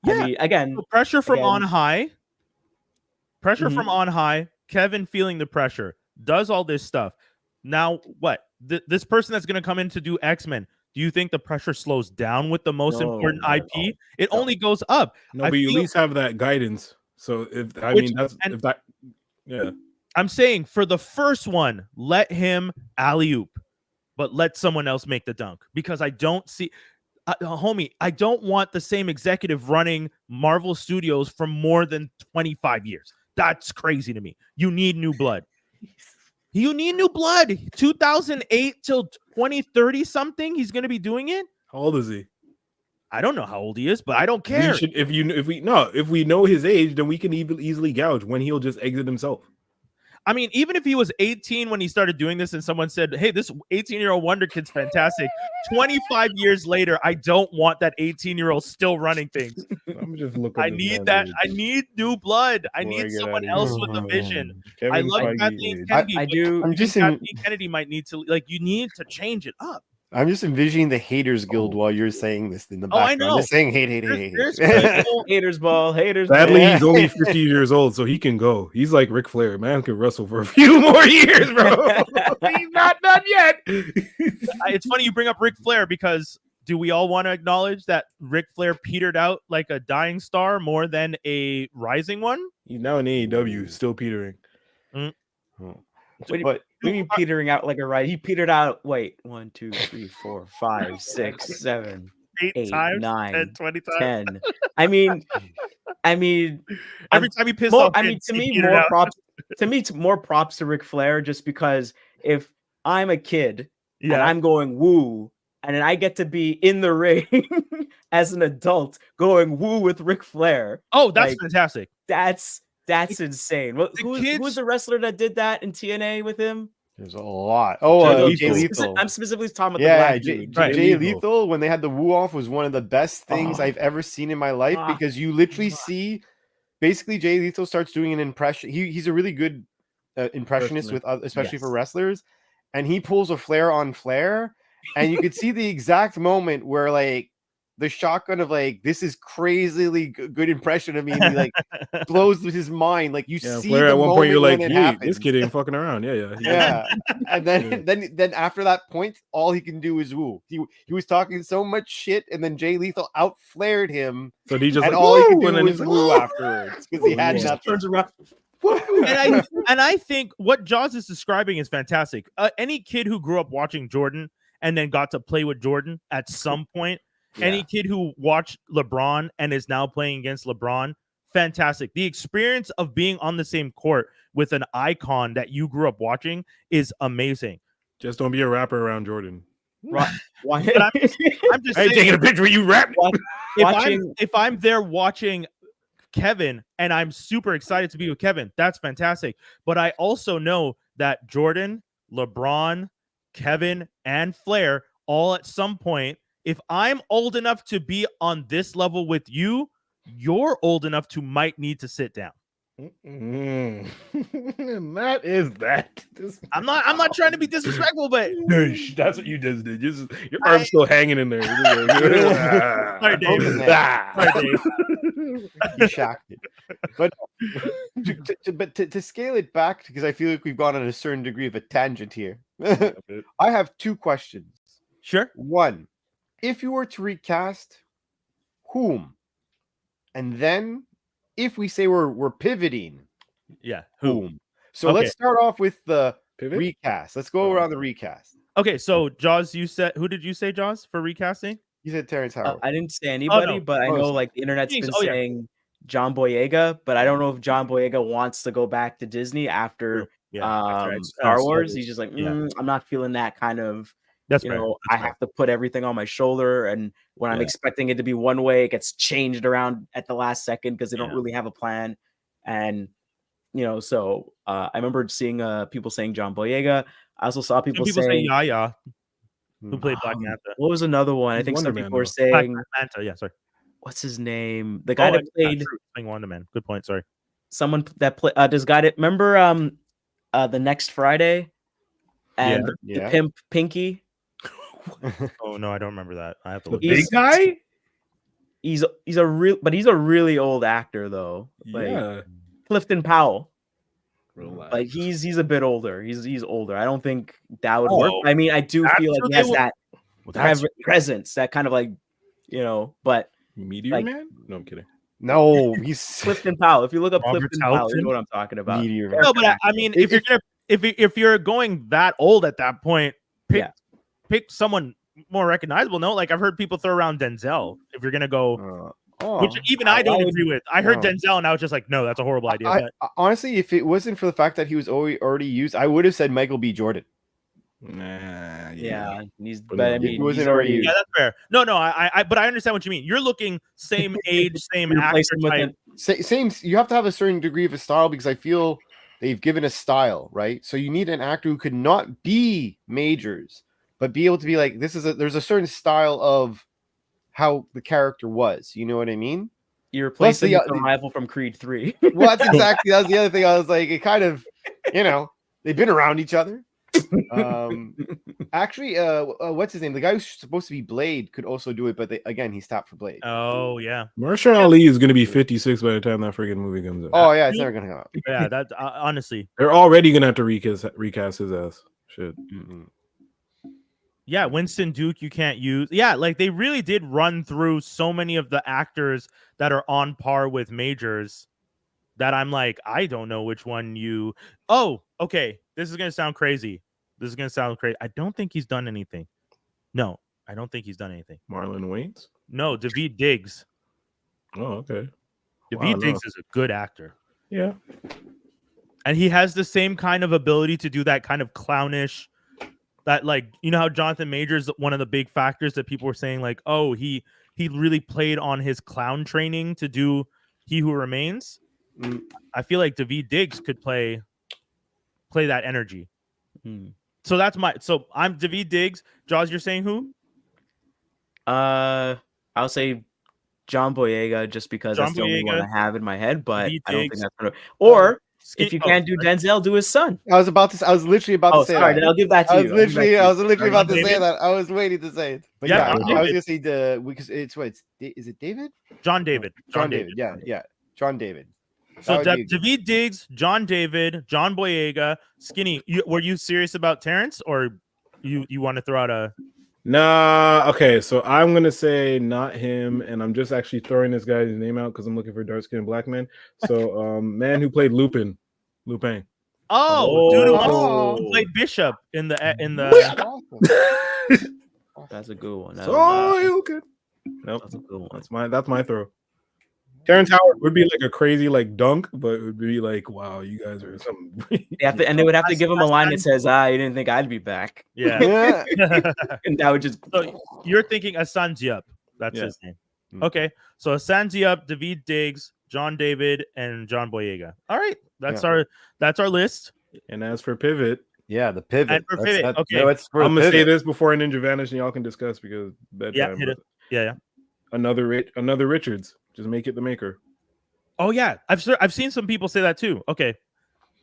I mean, again,
pressure from on high, from on high, Kevin feeling the pressure, does all this stuff. Now, what? This person that's going to come in to do X-Men, do you think the pressure slows down with the most important IP? It only goes up.
No, but you at least have that guidance. So
I'm saying for the first one, let him alley-oop, but let someone else make the dunk, because I don't see, homie, I don't want the same executive running Marvel Studios for more than 25 years. That's crazy to me. You need new blood. You need new blood. 2008 till 2030 something. He's going to be doing it.
How old is he?
I don't know how old he is, but I don't care.
If we know his age, then we can easily gauge when he'll just exit himself.
I mean, even if he was 18 when he started doing this and someone said, hey, this 18-year-old Wonder Kid's fantastic, 25 years later, I don't want that 18-year-old still running things.
I'm just looking.
I need that. I need new blood. I need someone else with a vision. I love Kathleen Kennedy.
I do.
I'm just
Kathleen Kennedy might need to, you need to change it up.
I'm just envisioning the haters guild while you're saying this in the background.
I know.
Just saying hate.
Haters ball.
Sadly, he's only 50 years old, so he can go. He's like Ric Flair. Man can wrestle for a few more years, bro. He's not done yet.
It's funny you bring up Ric Flair, because do we all want to acknowledge that Ric Flair petered out like a dying star more than a rising one?
He's now in AEW, still petering.
What do you mean petering out like a ride? He petered out. Wait, 1, 2, 3, 4, 5, 6, 7, 8,
times,
9,
10, 20 times.
10. I mean,
every time he pissed off.
I mean, to me, more props. To me, more props to Ric Flair, just because if I'm a kid and I'm going woo, and then I get to be in the ring as an adult going woo with Ric Flair.
Oh, that's fantastic.
That's insane. Who's the wrestler that did that in TNA with him?
There's a lot. Oh, Jay Lethal.
I'm specifically talking about the black
Jay Lethal, when they had the woo off, was one of the best things I've ever seen in my life, because you literally see, basically, Jay Lethal starts doing an impression. He's a really good impressionist with, especially for wrestlers, and he pulls a Flair on Flair, and you could see the exact moment where like the shotgun of like, this is crazily good impression of me, and he like blows with his mind. Like you see
Flair
the
at one point, you're like,
hey,
this kid ain't fucking around.
Yeah. And then after that point, all he can do is woo. He was talking so much shit, and then Jay Lethal out flared him.
So he just
and
like,
all he could do
and
was woo afterwards, because he had nothing.
Turns around.
And I think what Jaws is describing is fantastic. Any kid who grew up watching Jordan and then got to play with Jordan at some point, any kid who watched LeBron and is now playing against LeBron, fantastic. The experience of being on the same court with an icon that you grew up watching is amazing.
Just don't be a rapper around Jordan.
Why?
I'm just saying,
taking a picture of you rapping.
If I'm there watching Kevin and I'm super excited to be with Kevin, that's fantastic. But I also know that Jordan, LeBron, Kevin, and Flair all at some point, if I'm old enough to be on this level with you, you're old enough to might need to sit down.
And that is that.
I'm not trying to be disrespectful, but
that's what you just did. Your arm's still hanging in there.
Sorry, Dave. Sorry, Dave.
You shocked it. But to scale it back, because I feel like we've gone on a certain degree of a tangent here. I have two questions.
Sure.
One, if you were to recast, whom? And then, if we say we're pivoting, whom? So let's start off with the recast. Let's go around the recast.
Okay, so Jaws, who did you say, Jaws, for recasting?
You said Terrence Howard.
I didn't say anybody, but I know like the internet's been saying John Boyega, but I don't know if John Boyega wants to go back to Disney after Star Wars. He's just like, I'm not feeling that kind of.
That's
I have to put everything on my shoulder, and when I'm expecting it to be one way, it gets changed around at the last second because they don't really have a plan. And so I remember seeing people saying John Boyega. I also saw people saying
Yaya, who played Black Manta.
What was another one? I think some people were saying
Black Manta. Yeah, sorry.
What's his name? The guy that played
Wonder Man. Good point. Sorry.
Someone that played this guy that remember the Next Friday and the pimp Pinky.
Oh no, I don't remember that. I have to look.
The big guy.
He's a really old actor though. Like Clifton Powell.
Relax.
Like he's a bit older. He's older. I don't think that would work. I mean, I do feel like he has that presence, that kind of like, but
Meteor Man? No, I'm kidding.
No, he's
Clifton Powell. If you look up Clifton Powell, you know what I'm talking about.
Meteor.
No, but I mean, if you're going that old at that point, pick someone more recognizable. No, like I've heard people throw around Denzel. If you're gonna go, which even I don't agree with. I heard Denzel, and I was just like, no, that's a horrible idea.
Honestly, if it wasn't for the fact that he was already used, I would have said Michael B. Jordan.
Nah,
he's. But I mean,
he wasn't already used.
Yeah, that's fair. No, but I understand what you mean. You're looking same age, same actor type.
Same. You have to have a certain degree of a style, because I feel they've given a style, right? So you need an actor who could not be Majors, but be able to be like, there's a certain style of how the character was. You know what I mean?
You're replacing the rival from Creed 3.
Well, that's the other thing. I was like, it kind of, they've been around each other. Actually, what's his name? The guy who's supposed to be Blade could also do it, but he stopped for Blade.
Oh yeah,
Marshall Ali is going to be 56 by the time that freaking movie comes out.
Oh yeah, it's never going to come out.
Yeah, that honestly,
they're already going to have to recast his ass. Shit.
Mm-hmm.
Yeah, Winston Duke, you can't use. Yeah, like they really did run through so many of the actors that are on par with Majors that I'm like, I don't know which one you. Oh, okay. This is gonna sound crazy. I don't think he's done anything. No, I don't think he's done anything.
Marlon Wayans?
No, David Diggs.
Oh, okay.
David
Wow,
Diggs
no.
is a good actor.
Yeah.
And he has the same kind of ability to do that kind of clownish, that like, you know how Jonathan Majors, one of the big factors that people were saying like, oh, he really played on his clown training to do He Who Remains. I feel like David Diggs could play that energy. So that's I'm David Diggs. Jaws, you're saying who?
I'll say John Boyega, just because
John
that's the only one
Boyega,
I have in my head, but
David
I don't
Diggs.
think that's gonna. Or
Skin-
if you can't do Denzel, do his son.
I was literally about to say
sorry,
that.
then I'll give that to you.
I was literally about to say
David?
that. I was waiting to say it. But
Yeah,
yeah,
John
I was gonna say because is it David?
John David.
John David. Yeah. John David.
So
That would be
David Diggs, John David, John Boyega, Skinny. Were you serious about Terrence, or you want to throw out a?
Nah, okay, so I'm gonna say not him, and I'm just actually throwing this guy's name out because I'm looking for dark-skinned black men. So, man who played Lupin.
Oh, dude who played Bishop in the.
That's a good one.
So you can. Nope,
That's a good one.
that's my throw. Terrence Howard would be like a crazy like dunk, but it would be like, wow, you guys are something.
And they would have to give him a line that says, "You didn't think I'd be back."
Yeah.
And that would just.
So you're thinking Asan Diop. That's his name. Okay, so Asan Diop, David Diggs, John David, and John Boyega. All right, that's our list.
And as for pivot,
the pivot.
And for pivot, okay.
No, it's for
I'm gonna say
pivot.
this before Ninja Vanish, and y'all can discuss because bedtime.
Hit it. Yeah.
Another Richards. Just make it the Maker.
Oh yeah, I've seen some people say that too. Okay.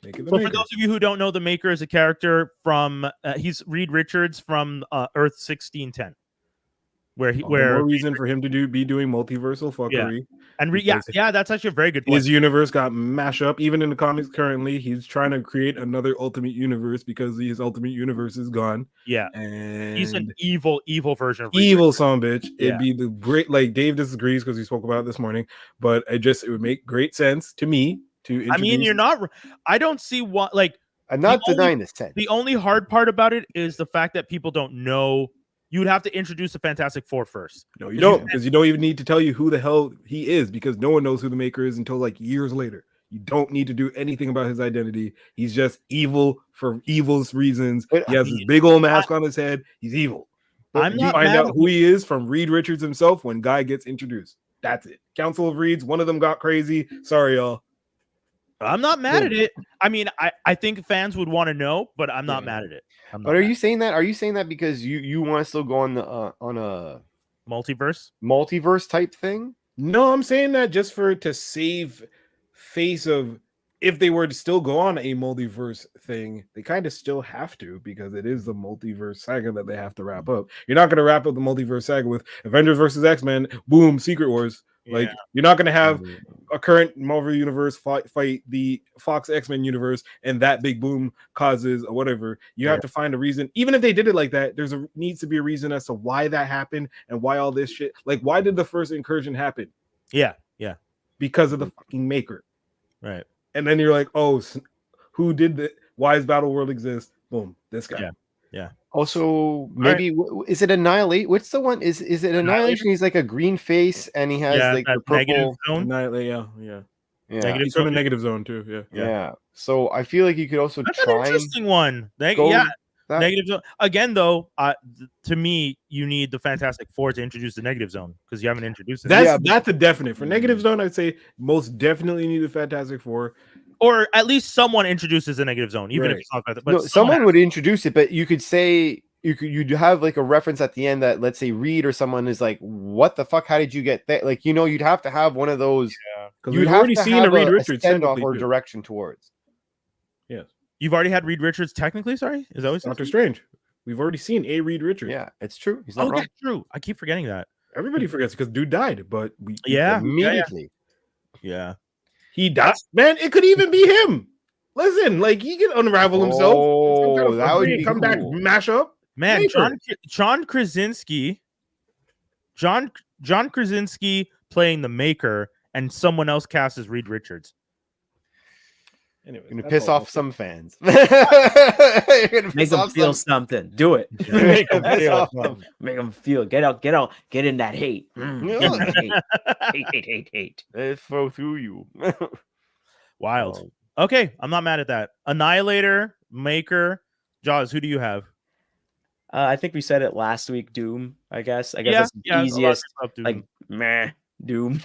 Make it the
So
Maker.
for those of you who don't know, the Maker is a character from he's Reed Richards from Earth 1610, where
more reason for him to be doing multiversal fuckery.
And that's actually a very good point.
His universe got mashed up. Even in the comics currently, he's trying to create another ultimate universe because his ultimate universe is gone.
Yeah,
and
he's an evil version of
evil son bitch.
Yeah.
It'd be the great, like Dave disagrees because we spoke about it this morning, but it would make great sense to me to introduce.
I mean, I don't see what, like,
I'm not denying the sense.
The only hard part about it is the fact that people don't know. You would have to introduce the Fantastic Four first.
No, you don't, because you don't even need to tell you who the hell he is, because no one knows who the Maker is until like years later. You don't need to do anything about his identity. He's just evil for evil's reasons. He has this big old mask on his head. He's evil. You find out who he is from Reed Richards himself when Guy gets introduced. That's it. Council of Reeds, one of them got crazy. Sorry, y'all.
I'm not mad at it. I mean, I think fans would want to know, but I'm not mad at it.
But are you saying that? Are you saying that because you want to still go on a multiverse type thing?
No, I'm saying that just to save face of, if they were to still go on a multiverse thing, they kind of still have to, because it is the multiverse saga that they have to wrap up. You're not going to wrap up the multiverse saga with Avengers versus X-Men, boom, Secret Wars. Like, you're not going to have a current Marvel universe fight the Fox X-Men universe, and that big boom causes or whatever. You have to find a reason. Even if they did it like that, needs to be a reason as to why that happened and why all this shit. Like, why did the first incursion happen?
Yeah.
Because of the fucking Maker.
Right.
And then you're like, oh, who did that? Why does Battle World exist? Boom, this guy.
Yeah. Also, maybe is it Annihilate? What's the one? Is it Annihilation? He's like a green face and he has like the purple
zone.
Yeah.
Negative
He's from the negative zone too.
Yeah. So I feel like you could also
That's
try
an interesting one. Negative zone. Again, though, to me, you need the Fantastic Four to introduce the negative zone, because you haven't introduced it.
That's a definite. For negative zone, I'd say most definitely need the Fantastic Four.
Or at least someone introduces the negative zone, even if it's not that. But
someone would introduce it, but you could say you'd have like a reference at the end that, let's say, Reed or someone is like, "What the fuck? How did you get that?" Like, you'd have to have one of those.
Because we've already seen a Reed Richards
standoff or direction towards.
Yes,
you've already had Reed Richards technically. Sorry, is that what
Doctor Strange? We've already seen a Reed Richards.
Yeah, it's true. He's not wrong.
That's true. I keep forgetting that.
Everybody forgets because dude died, but
immediately.
Yeah.
He died. Man, it could even be him. Listen, like, he can unravel himself.
Oh, that would be
come back, mash up.
Man, John Krasinski playing the Maker, and someone else cast as Reed Richards.
Anyways,
You're gonna
that's
piss
all
off
I'll say.
some fans. You're gonna
Make
piss
them
off
feel
some.
something. Do it.
Make 'em
Piss
feel
off
something.
some.
Make them feel. Get out. Get in that hate. Get in that hate.
Let's flow through you.
Wild. Okay, I'm not mad at that. Annihilator, Maker, Jaws. Who do you have?
I think we said it last week. Doom. I guess
Yeah,
that's the
yeah, a lot of
easiest.
people have Doom.
Like meh. Doom.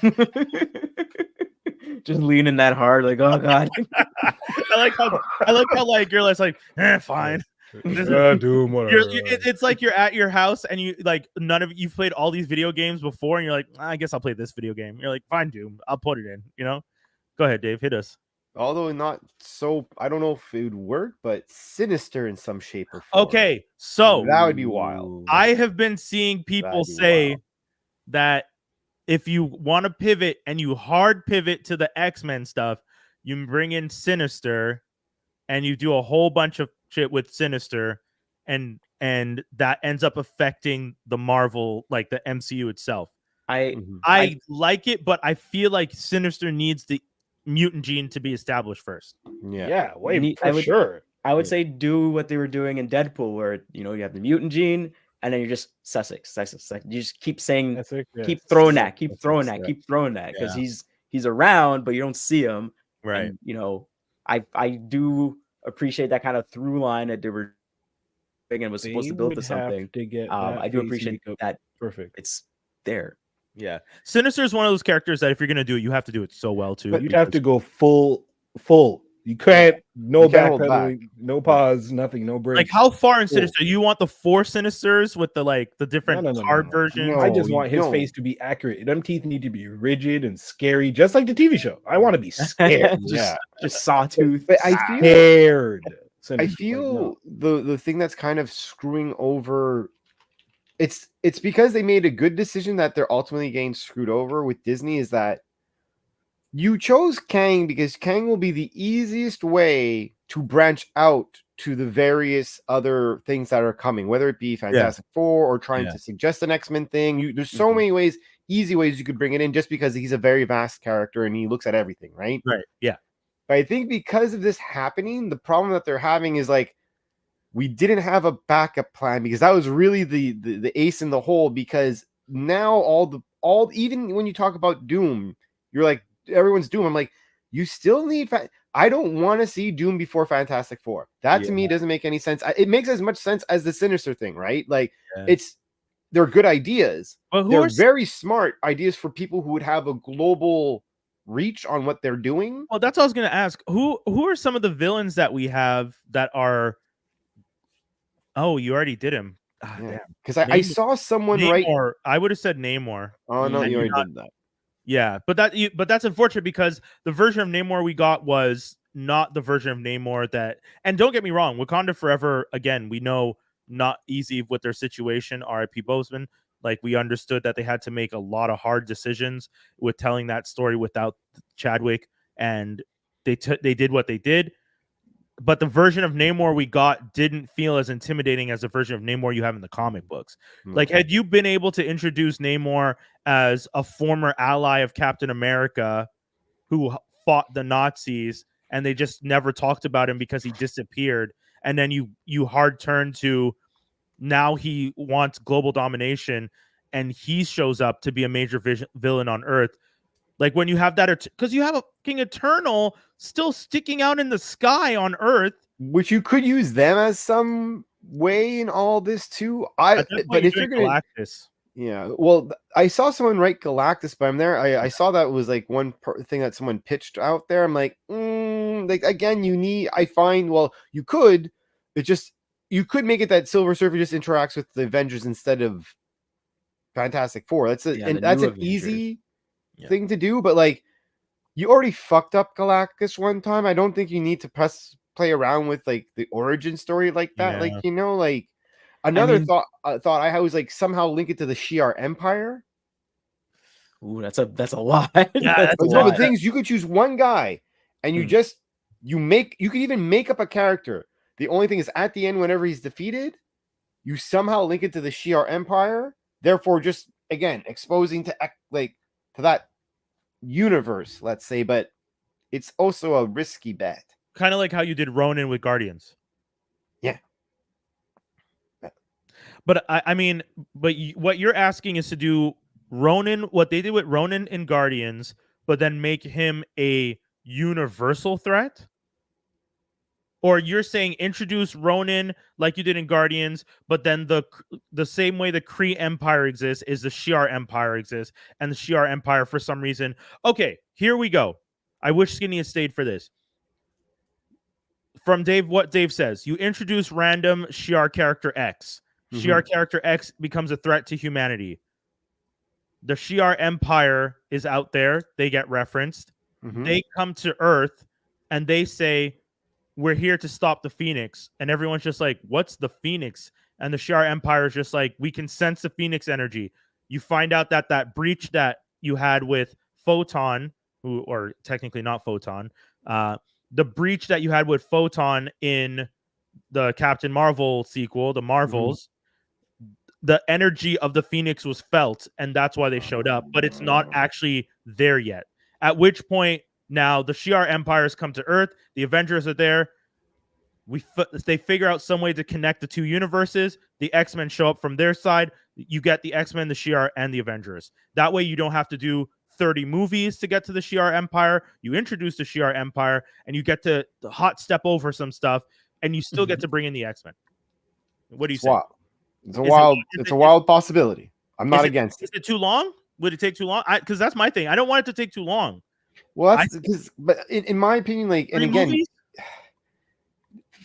Just leaning that hard. Like oh god.
I like how like you're less like fine.
Doom, whatever.
It's like you're at your house and you like you've played all these video games before and you're like I guess I'll play this video game. You're like fine, Doom, I'll put it in. You know, go ahead, Dave, hit us.
Although not so, I don't know if it would work, but sinister in some shape or form.
Okay, so
that would be wild.
I have been seeing people say
wild.
that if you want to pivot and you hard pivot to the X-Men stuff, you bring in Sinister and you do a whole bunch of shit with Sinister and that ends up affecting the Marvel, like the MCU itself. I like it, but I feel like Sinister needs the mutant gene to be established first.
Yeah, sure.
I would say do what they were doing in Deadpool, where you have the mutant gene, and then you're just Sussex. You just keep saying, keep throwing that, because he's around, but you don't see him.
Right.
And, I do appreciate that kind of through line that they were doing and was supposed to build to something. I do appreciate that.
Perfect.
It's there.
Yeah, Sinister is one of those characters that if you're gonna do it, you have to do it so well too.
But you'd have to go full. You can't backpedaling, no pause, nothing, no break.
Like how far in Sinister? You want the 4 Sinisters with the different hard versions?
I just want his face to be accurate. Them teeth need to be rigid and scary, just like the TV show. I want to be scared.
just sawtooth.
But I feel
scared.
I feel the thing that's kind of screwing over. It's because they made a good decision that they're ultimately getting screwed over with Disney, is that you chose Kang because Kang will be the easiest way to branch out to the various other things that are coming, whether it be Fantastic Four or trying to suggest an X-Men thing. There's so many easy ways you could bring it in, just because he's a very vast character and he looks at everything, right?
Right. Yeah.
But I think because of this happening, the problem that they're having is like, we didn't have a backup plan, because that was really the ace in the hole, because now all even when you talk about Doom, you're like, everyone's Doom. I'm like, you still need I don't want to see Doom before Fantastic Four. That to me doesn't make any sense. It makes as much sense as the Sinister thing, right? Like they're good ideas.
But
they're very smart ideas for people who would have a global reach on what they're doing.
Well, that's what I was gonna ask. Who are some of the villains that we have that are? Oh, you already did him.
Because I saw someone
Namor. I would have said Namor.
Oh no, you already did that.
Yeah, but that's unfortunate, because the version of Namor we got was not the version of Namor that. And don't get me wrong, Wakanda Forever, again, we know not easy with their situation. R.I.P. Boseman. Like, we understood that they had to make a lot of hard decisions with telling that story without Chadwick, and they did what they did. But the version of Namor we got didn't feel as intimidating as the version of Namor you have in the comic books. Like, had you been able to introduce Namor as a former ally of Captain America who fought the Nazis, and they just never talked about him because he disappeared, and then you hard turn to now he wants global domination, and he shows up to be a major villain on Earth. Like, when you have that, because you have a King Eternal still sticking out in the sky on Earth,
which you could use them as some way in all this too. But if you're gonna
Galactus,
well, I saw someone write Galactus, but I'm there. I saw that was like one thing that someone pitched out there. I'm like, like again, you could make it that Silver Surfer just interacts with the Avengers instead of Fantastic Four. That's an easy thing to do, but like, you already fucked up Galactus one time. I don't think you need to play around with like the origin story like that. Like, like another thought I had was like somehow link it to the Shi'ar Empire.
Ooh, that's a lot.
Yeah, the things you could choose one guy, and you could even make up a character. The only thing is, at the end, whenever he's defeated, you somehow link it to the Shi'ar Empire. Therefore, just again exposing to that universe, let's say, but it's also a risky bet.
Kind of like how you did Ronin with Guardians.
Yeah.
But I mean, what you're asking is to do Ronin, what they did with Ronin in Guardians, but then make him a universal threat? Or you're saying introduce Ronin like you did in Guardians, but then the same way the Kree Empire exists is the Shi'ar Empire exists, and the Shi'ar Empire for some reason. Okay, here we go. I wish Skinny had stayed for this. From Dave, what Dave says, you introduce random Shi'ar character X. Shi'ar character X becomes a threat to humanity. The Shi'ar Empire is out there. They get referenced. They come to Earth and they say, we're here to stop the Phoenix. And everyone's just like, what's the Phoenix? And the Shi'ar Empire is just like, we can sense the Phoenix energy. You find out that breach that you had with Photon, or technically not Photon, the breach that you had with Photon in the Captain Marvel sequel, the Marvels, the energy of the Phoenix was felt, and that's why they showed up, but it's not actually there yet. At which point, now the Shi'ar Empires come to Earth, the Avengers are there, they figure out some way to connect the two universes, the X-Men show up from their side, you get the X-Men, the Shi'ar, and the Avengers. That way you don't have to do 30 movies to get to the Shi'ar Empire. You introduce the Shi'ar Empire, and you get to hot step over some stuff, and you still get to bring in the X-Men. What do you say?
Wow. It's a wild possibility. I'm not against it.
Is it too long? Would it take too long? Because that's my thing. I don't want it to take too long.
Well, that's because, but in my opinion, like, and again, movies?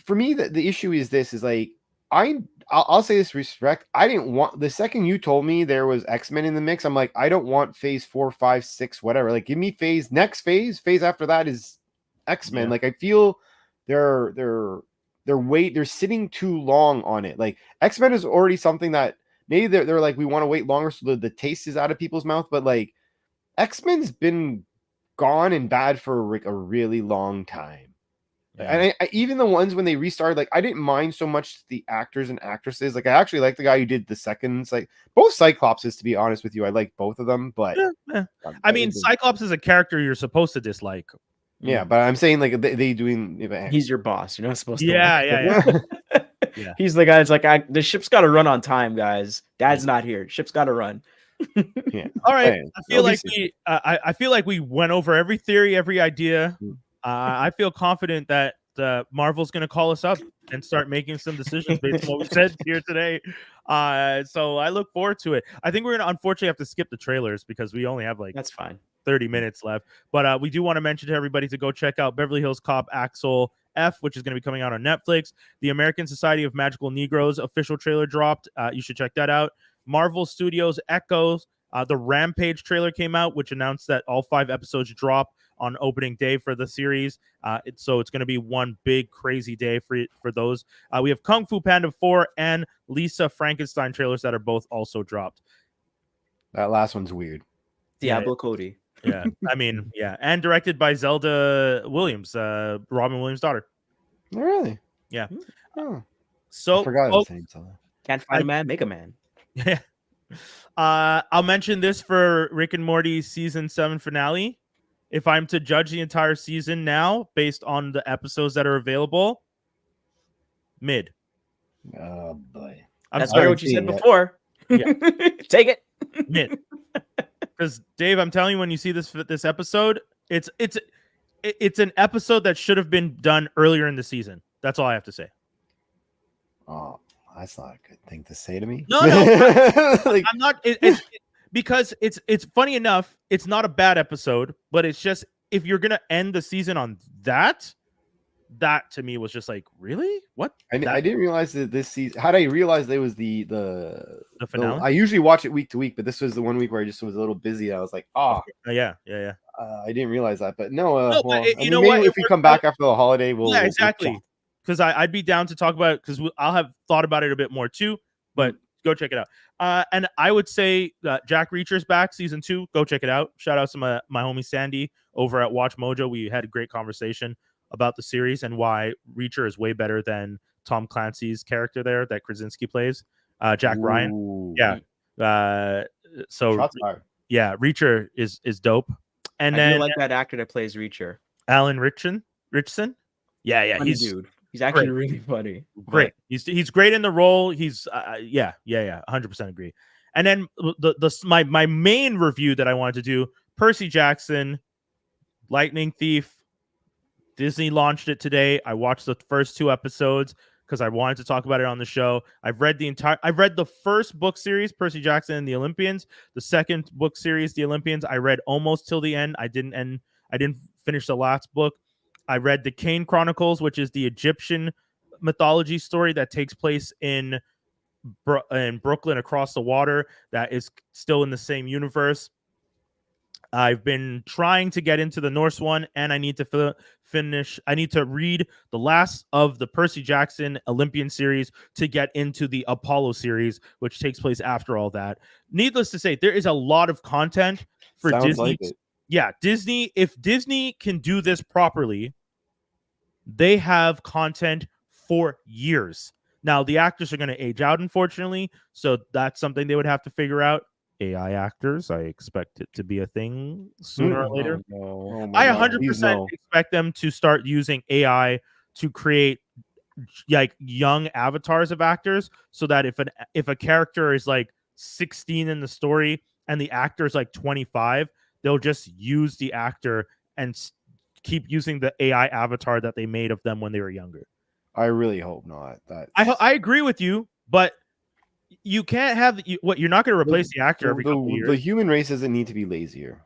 For me, the issue is this: is like I'll say this respect. I didn't want the second you told me there was X-Men in the mix. I'm like, I don't want phase 4, 5, 6, whatever. Like, give me next phase after that is X-Men. Yeah. Like, I feel they're sitting too long on it. Like, X-Men is already something that maybe they're like, we want to wait longer so the taste is out of people's mouth. But like, X-Men's been gone and bad for like a really long time. Yeah. And I even the ones when they restarted, like, I didn't mind so much the actors and actresses. Like, I actually like the guy who did the seconds, like both Cyclopses, to be honest with you. I like both of them, but
I mean, Cyclops is a character you're supposed to dislike.
Yeah, but I'm saying like they doing.
He's your boss. You're not supposed to.
Yeah.
He's the guy that's like, the ship's got to run on time, guys. Dad's not here. Ship's got to run.
Yeah.
All right. I feel like we went over every theory, every idea. I feel confident that Marvel's going to call us up and start making some decisions based on what we said here today. So I look forward to it. I think we're going to unfortunately have to skip the trailers because we only have
that's fine.
30 minutes left. But we do want to mention to everybody to go check out Beverly Hills Cop Axel F, which is going to be coming out on Netflix. The American Society of Magical Negroes official trailer dropped. You should check that out. Marvel Studios Echoes, the Rampage trailer came out, which announced that all 5 episodes drop on opening day for the series. So it's going to be one big crazy day for those. We have Kung Fu Panda 4 and Lisa Frankenstein trailers that are both also dropped.
That last one's weird.
Diablo Cody.
Yeah, I mean, yeah, and directed by Zelda Williams, Robin Williams' daughter.
Oh, really?
Yeah.
Oh,
so
I forgot his name.
Can't find a man, make a man.
Yeah. I'll mention this for Rick and Morty season 7 finale. If I'm to judge the entire season now based on the episodes that are available, mid.
Oh boy,
that's what you said before.
Yeah.
Take it.
Mid. Because Dave, I'm telling you, when you see this episode, it's an episode that should have been done earlier in the season. That's all I have to say.
Oh, that's not a good thing to say to me.
No, like, I'm not. Because it's funny enough. It's not a bad episode, but it's just if you're gonna end the season on that to me was just like, really? What?
I didn't realize that this season. How did I realize there was the
finale?
I usually watch it week to week, but this was the one week where I just was a little busy. I was like,
yeah.
I didn't realize that, but no.
You know what?
If we come back after the holiday, we'll
exactly. Because I'd be down to talk about it because I'll have thought about it a bit more too. But go check it out. And I would say Jack Reacher's back, season 2. Go check it out. Shout out to my homie Sandy over at Watch Mojo. We had a great conversation about the series and why Reacher is way better than Tom Clancy's character there that Krasinski plays, Jack Ryan. Yeah. So yeah, Reacher is dope. And
I
then
like that actor that plays Reacher,
Alan Ritchson. Yeah.
Funny dude. He's actually really funny.
Great. He's great in the role. He's 100% agree. And then my main review that I wanted to do, Percy Jackson, Lightning Thief. Disney launched it today. I watched the first 2 episodes because I wanted to talk about it on the show. I've read the first book series, Percy Jackson and the Olympians. The second book series, the Olympians, I read almost till the end. I didn't finish the last book. I read the Kane Chronicles, which is the Egyptian mythology story that takes place in Brooklyn across the water, that is still in the same universe. I've been trying to get into the Norse one, and I need to finish. I need to read the last of the Percy Jackson Olympian series to get into the Apollo series, which takes place after all that. Needless to say, there is a lot of content for
Sounds
Disney.
like it.
Yeah, Disney. If Disney can do this properly, they have content for years. Now, the actors are going to age out, unfortunately, so that's something they would have to figure out. AI actors, I expect it to be a thing sooner or later. I 100% expect them to start using AI to create like young avatars of actors, so that if a character is like 16 in the story and the actor is like 25, they'll just use the actor and keep using the AI avatar that they made of them when they were younger.
I really hope not.
I agree with you, but you can't have you're not going to replace the actor every couple of years.
The human race doesn't need to be lazier.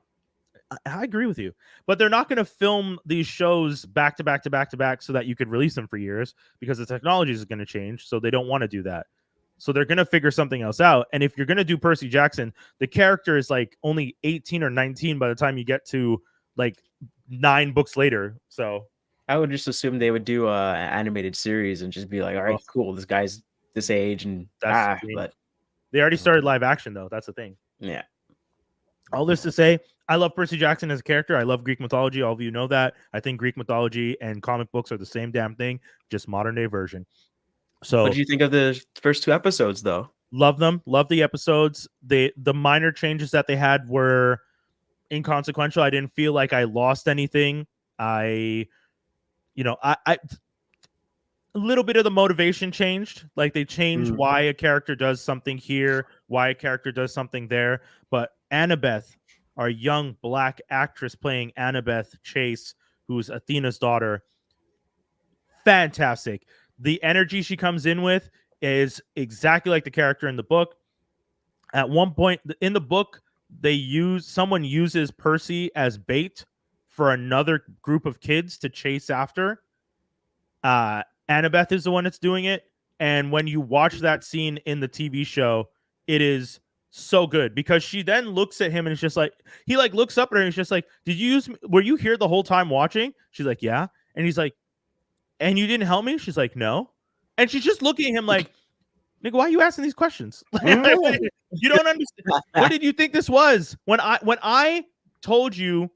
I agree with you, but they're not going to film these shows back to back to back to back so that you could release them for years, because the technology is going to change. So they don't want to do that. So they're going to figure something else out. And if you're going to do Percy Jackson, the character is like only 18 or 19 by the time you get to like 9 books later. So
I would just assume they would do an animated series and just be like, all right, cool, this guy's this age, and but
they already started live action though. That's the thing.
Yeah.
All this to say, I love Percy Jackson as a character. I love Greek mythology. All of you know that. I think Greek mythology and comic books are the same damn thing, just modern day version. So,
what did you think of the first 2 episodes though?
Love them. Love the episodes. The minor changes that they had were inconsequential. I didn't feel like I lost anything. I a little bit of the motivation changed. Like they changed why a character does something here, why a character does something there. But Annabeth, our young black actress playing Annabeth Chase, who's Athena's daughter, fantastic. The energy she comes in with is exactly like the character in the book. At one point in the book, someone uses Percy as bait for another group of kids to chase after. Annabeth is the one that's doing it. And when you watch that scene in the TV show, it is so good, because she then looks at him and it's just like, he like looks up at her and he's just like, were you here the whole time watching? She's like, yeah. And he's like, and you didn't help me? She's like, no. And she's just looking at him like, nigga, why are you asking these questions? You don't understand. What did you think this was? When I told you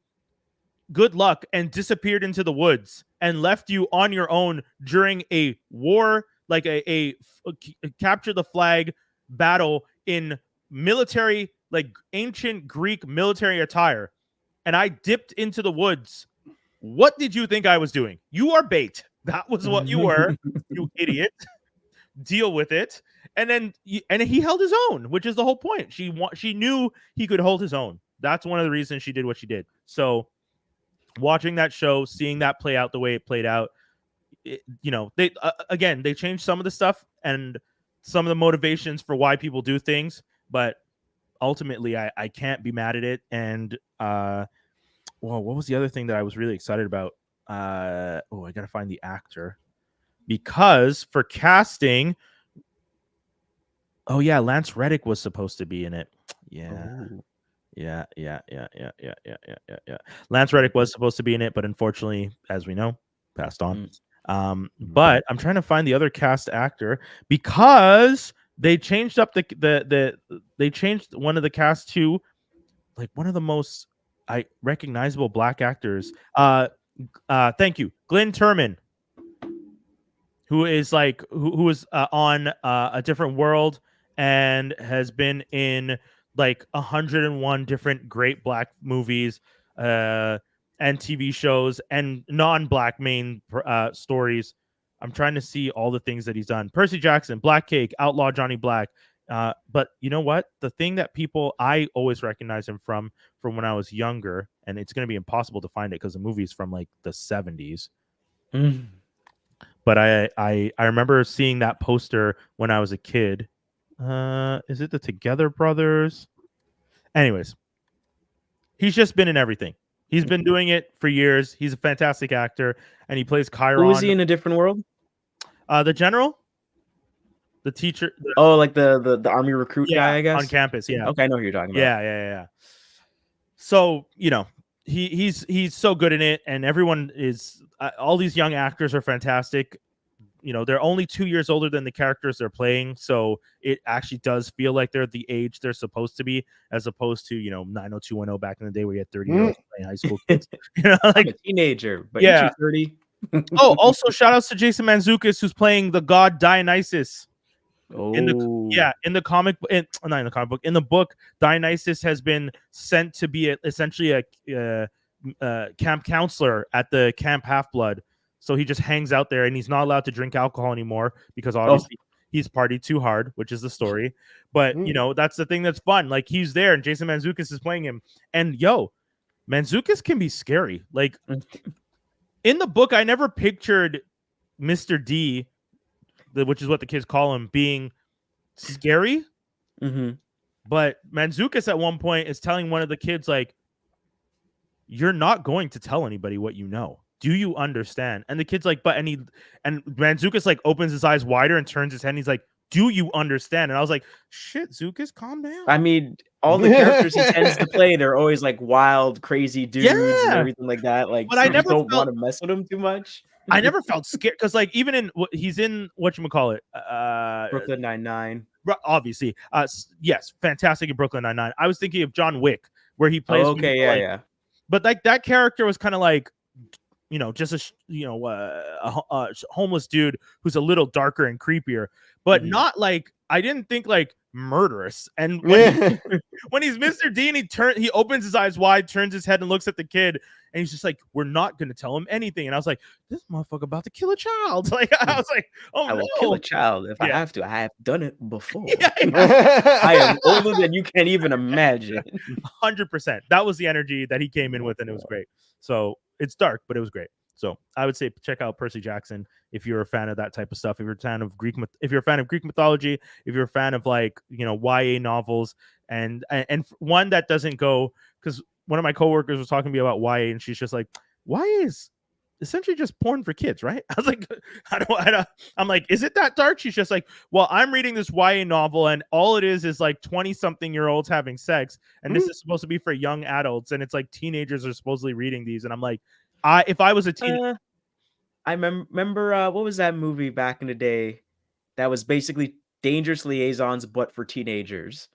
good luck and disappeared into the woods and left you on your own during a war, like a capture the flag battle in military, like ancient Greek military attire, and I dipped into the woods, what did you think I was doing? You are bait. That was what you were, you idiot. Deal with it. And then he held his own, which is the whole point. She knew he could hold his own. That's one of the reasons she did what she did. So watching that show, seeing that play out the way it played out, they changed some of the stuff and some of the motivations for why people do things, but ultimately I can't be mad at it. And what was the other thing that I was really excited about? I gotta find the actor, because for casting, Lance Reddick was supposed to be in it. Yeah. Lance Reddick was supposed to be in it, but unfortunately, as we know, passed on. But I'm trying to find the other cast actor, because they changed up they changed one of the cast to like one of the most recognizable black actors. Thank you, Glenn Turman, who is like who is on a different world and has been in like 101 different great black movies. and TV shows and non-black main stories. I'm trying to see all the things that he's done. Percy Jackson, Black Cake, Outlaw Johnny Black. But you know what? The thing that I always recognize him from when I was younger, and it's going to be impossible to find it because the movie is from like the 70s. But I remember seeing that poster when I was a kid. Is it the Together Brothers? Anyways, he's just been in everything. He's been doing it for years. He's a fantastic actor, and he plays Chiron.
Who is he in A Different World?
The general, the teacher.
Like the army recruit guy, I guess,
on campus. Yeah.
Okay, I know who you're talking about.
Yeah. So he's so good in it, and everyone is. All these young actors are fantastic. They're only 2 years older than the characters they're playing, so it actually does feel like they're the age they're supposed to be, as opposed to 90210 back in the day where you had 30-year-olds playing high school kids.
Like I'm a teenager, but
yeah,
30.
Also shout outs to Jason Mantzoukas, who's playing the god Dionysus. In the book, Dionysus has been sent to be essentially a camp counselor at the Camp Half-Blood. So he just hangs out there, and he's not allowed to drink alcohol anymore because obviously he's partied too hard, which is the story. But that's the thing that's fun. Like, he's there, and Jason Mantzoukas is playing him. And Mantzoukas can be scary. Like, in the book, I never pictured Mr. D, which is what the kids call him, being scary. But Mantzoukas at one point is telling one of the kids, like, you're not going to tell anybody what you know. Do you understand? And the kid's like, and Mantzoukas like opens his eyes wider and turns his head, and he's like, do you understand? And I was like, shit, Zukas, calm down.
I mean, all the characters he tends to play, they're always like wild, crazy dudes and everything like that. Like,
but I never
don't want to mess with him too much.
I never felt scared because, like, he's in whatchamacallit,
Brooklyn Nine-Nine.
Obviously, yes, fantastic in Brooklyn Nine-Nine. I was thinking of John Wick, where he plays. But like that character was kind of like, just a homeless dude who's a little darker and creepier, but not like, I didn't think like murderous. And when, when he's Mr. D and he opens his eyes wide, turns his head and looks at the kid, and he's just like, we're not going to tell him anything. And I was like, this motherfucker about to kill a child. Like, I was like, I will
kill a child if I have to. I have done it before. I am older than you can even imagine.
100%. That was the energy that he came in with, and it was great. So it's dark, but it was great. So I would say check out Percy Jackson if you're a fan of that type of stuff. If you're a fan of Greek mythology, if you're a fan of like YA novels, and one that doesn't go, because one of my coworkers was talking to me about YA, and she's just like, YA is essentially just porn for kids, right? I was like, I'm like, is it that dark? She's just like, well, I'm reading this YA novel, and all it is like 20-something-year-olds having sex, and this is supposed to be for young adults, and it's like teenagers are supposedly reading these, and I'm like, if I was a teenager,
I remember what was that movie back in the day that was basically Dangerous Liaisons but for teenagers?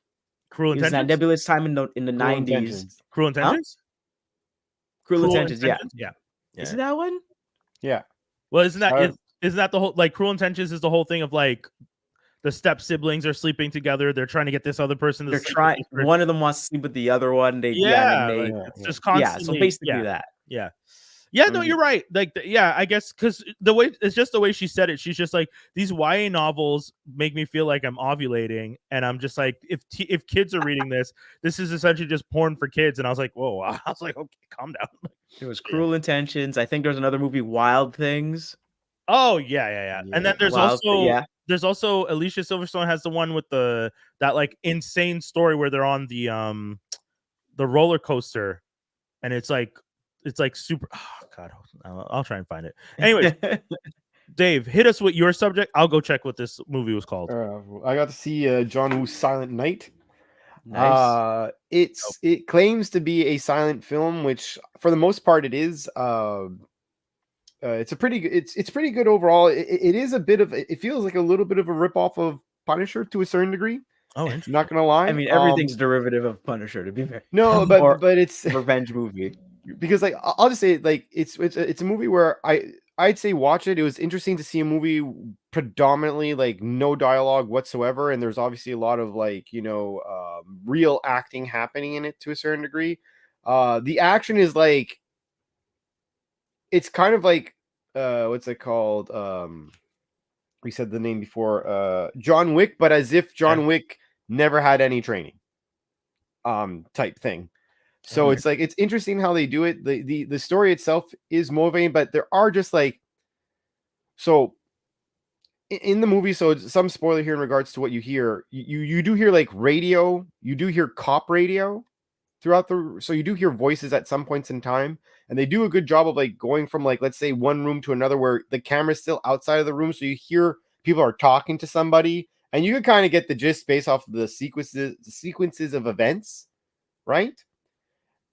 Cruel Intentions.
That nebulous time in the 90s.
Cruel Intentions.
Cruel Intentions.
Yeah.
Isn't that one?
Yeah.
Well, isn't that the whole, like, Cruel Intentions is the whole thing of like the step siblings are sleeping together. They're trying to get this other person to
sleep. One of them wants to sleep with the other one.
It's just constantly.
So basically that.
Yeah, no, you're right. Like, I guess because it's just the way she said it. She's just like, these YA novels make me feel like I'm ovulating, and I'm just like, if kids are reading this is essentially just porn for kids. And I was like, whoa. I was like, okay, calm down.
It was Cruel Intentions. I think there's another movie, Wild Things.
Oh yeah. And then there's also Alicia Silverstone has the one with that like insane story where they're on the roller coaster, and it's like super. Oh God, I'll try and find it. Anyway, Dave, hit us with your subject. I'll go check what this movie was called.
I got to see John Woo's Silent Night.
Nice.
It claims to be a silent film, which for the most part it is. It's pretty good overall. It is a bit of, it feels like a little bit of a ripoff of Punisher to a certain degree.
Oh, interesting.
Not gonna lie.
I mean, everything's derivative of Punisher, to be fair.
No, but it's
revenge movie.
Because like I'll just say, like, it's a movie where I'd say watch it. It was interesting to see a movie predominantly like no dialogue whatsoever, and there's obviously a lot of like real acting happening in it to a certain degree. The action is like it's kind of like what's it called? We said the name before, John Wick, but as if John Wick never had any training, type thing. So it's like, it's interesting how they do it. The story itself is motivating, but there are just like, so in the movie, so it's some spoiler here in regards to what you hear. You do hear like radio, you do hear cop radio throughout so you do hear voices at some points in time, and they do a good job of like going from like, let's say, one room to another where the camera's still outside of the room, so you hear people are talking to somebody, and you can kind of get the gist based off of the sequences of events, right?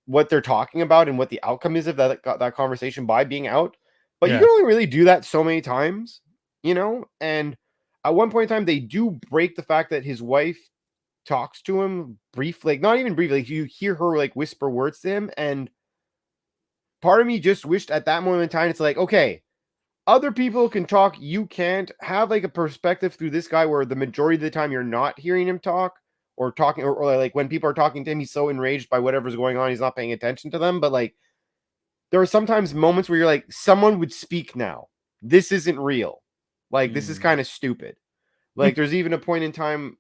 What they're talking about and what the outcome is of that conversation by being out. But you can only really do that so many times, you know? And at one point in time, they do break the fact that his wife talks to him briefly, like not even briefly, like you hear her like whisper words to him. And part of me just wished at that moment in time, it's like, okay, other people can talk, you can't. Have like a perspective through this guy where the majority of the time you're not hearing him talk or talking, or like when people are talking to him, he's so enraged by whatever's going on, he's not paying attention to them. But like, there are sometimes moments where you're like, someone would speak now. This isn't real. Like, this is kind of stupid. Like, there's even a point in time.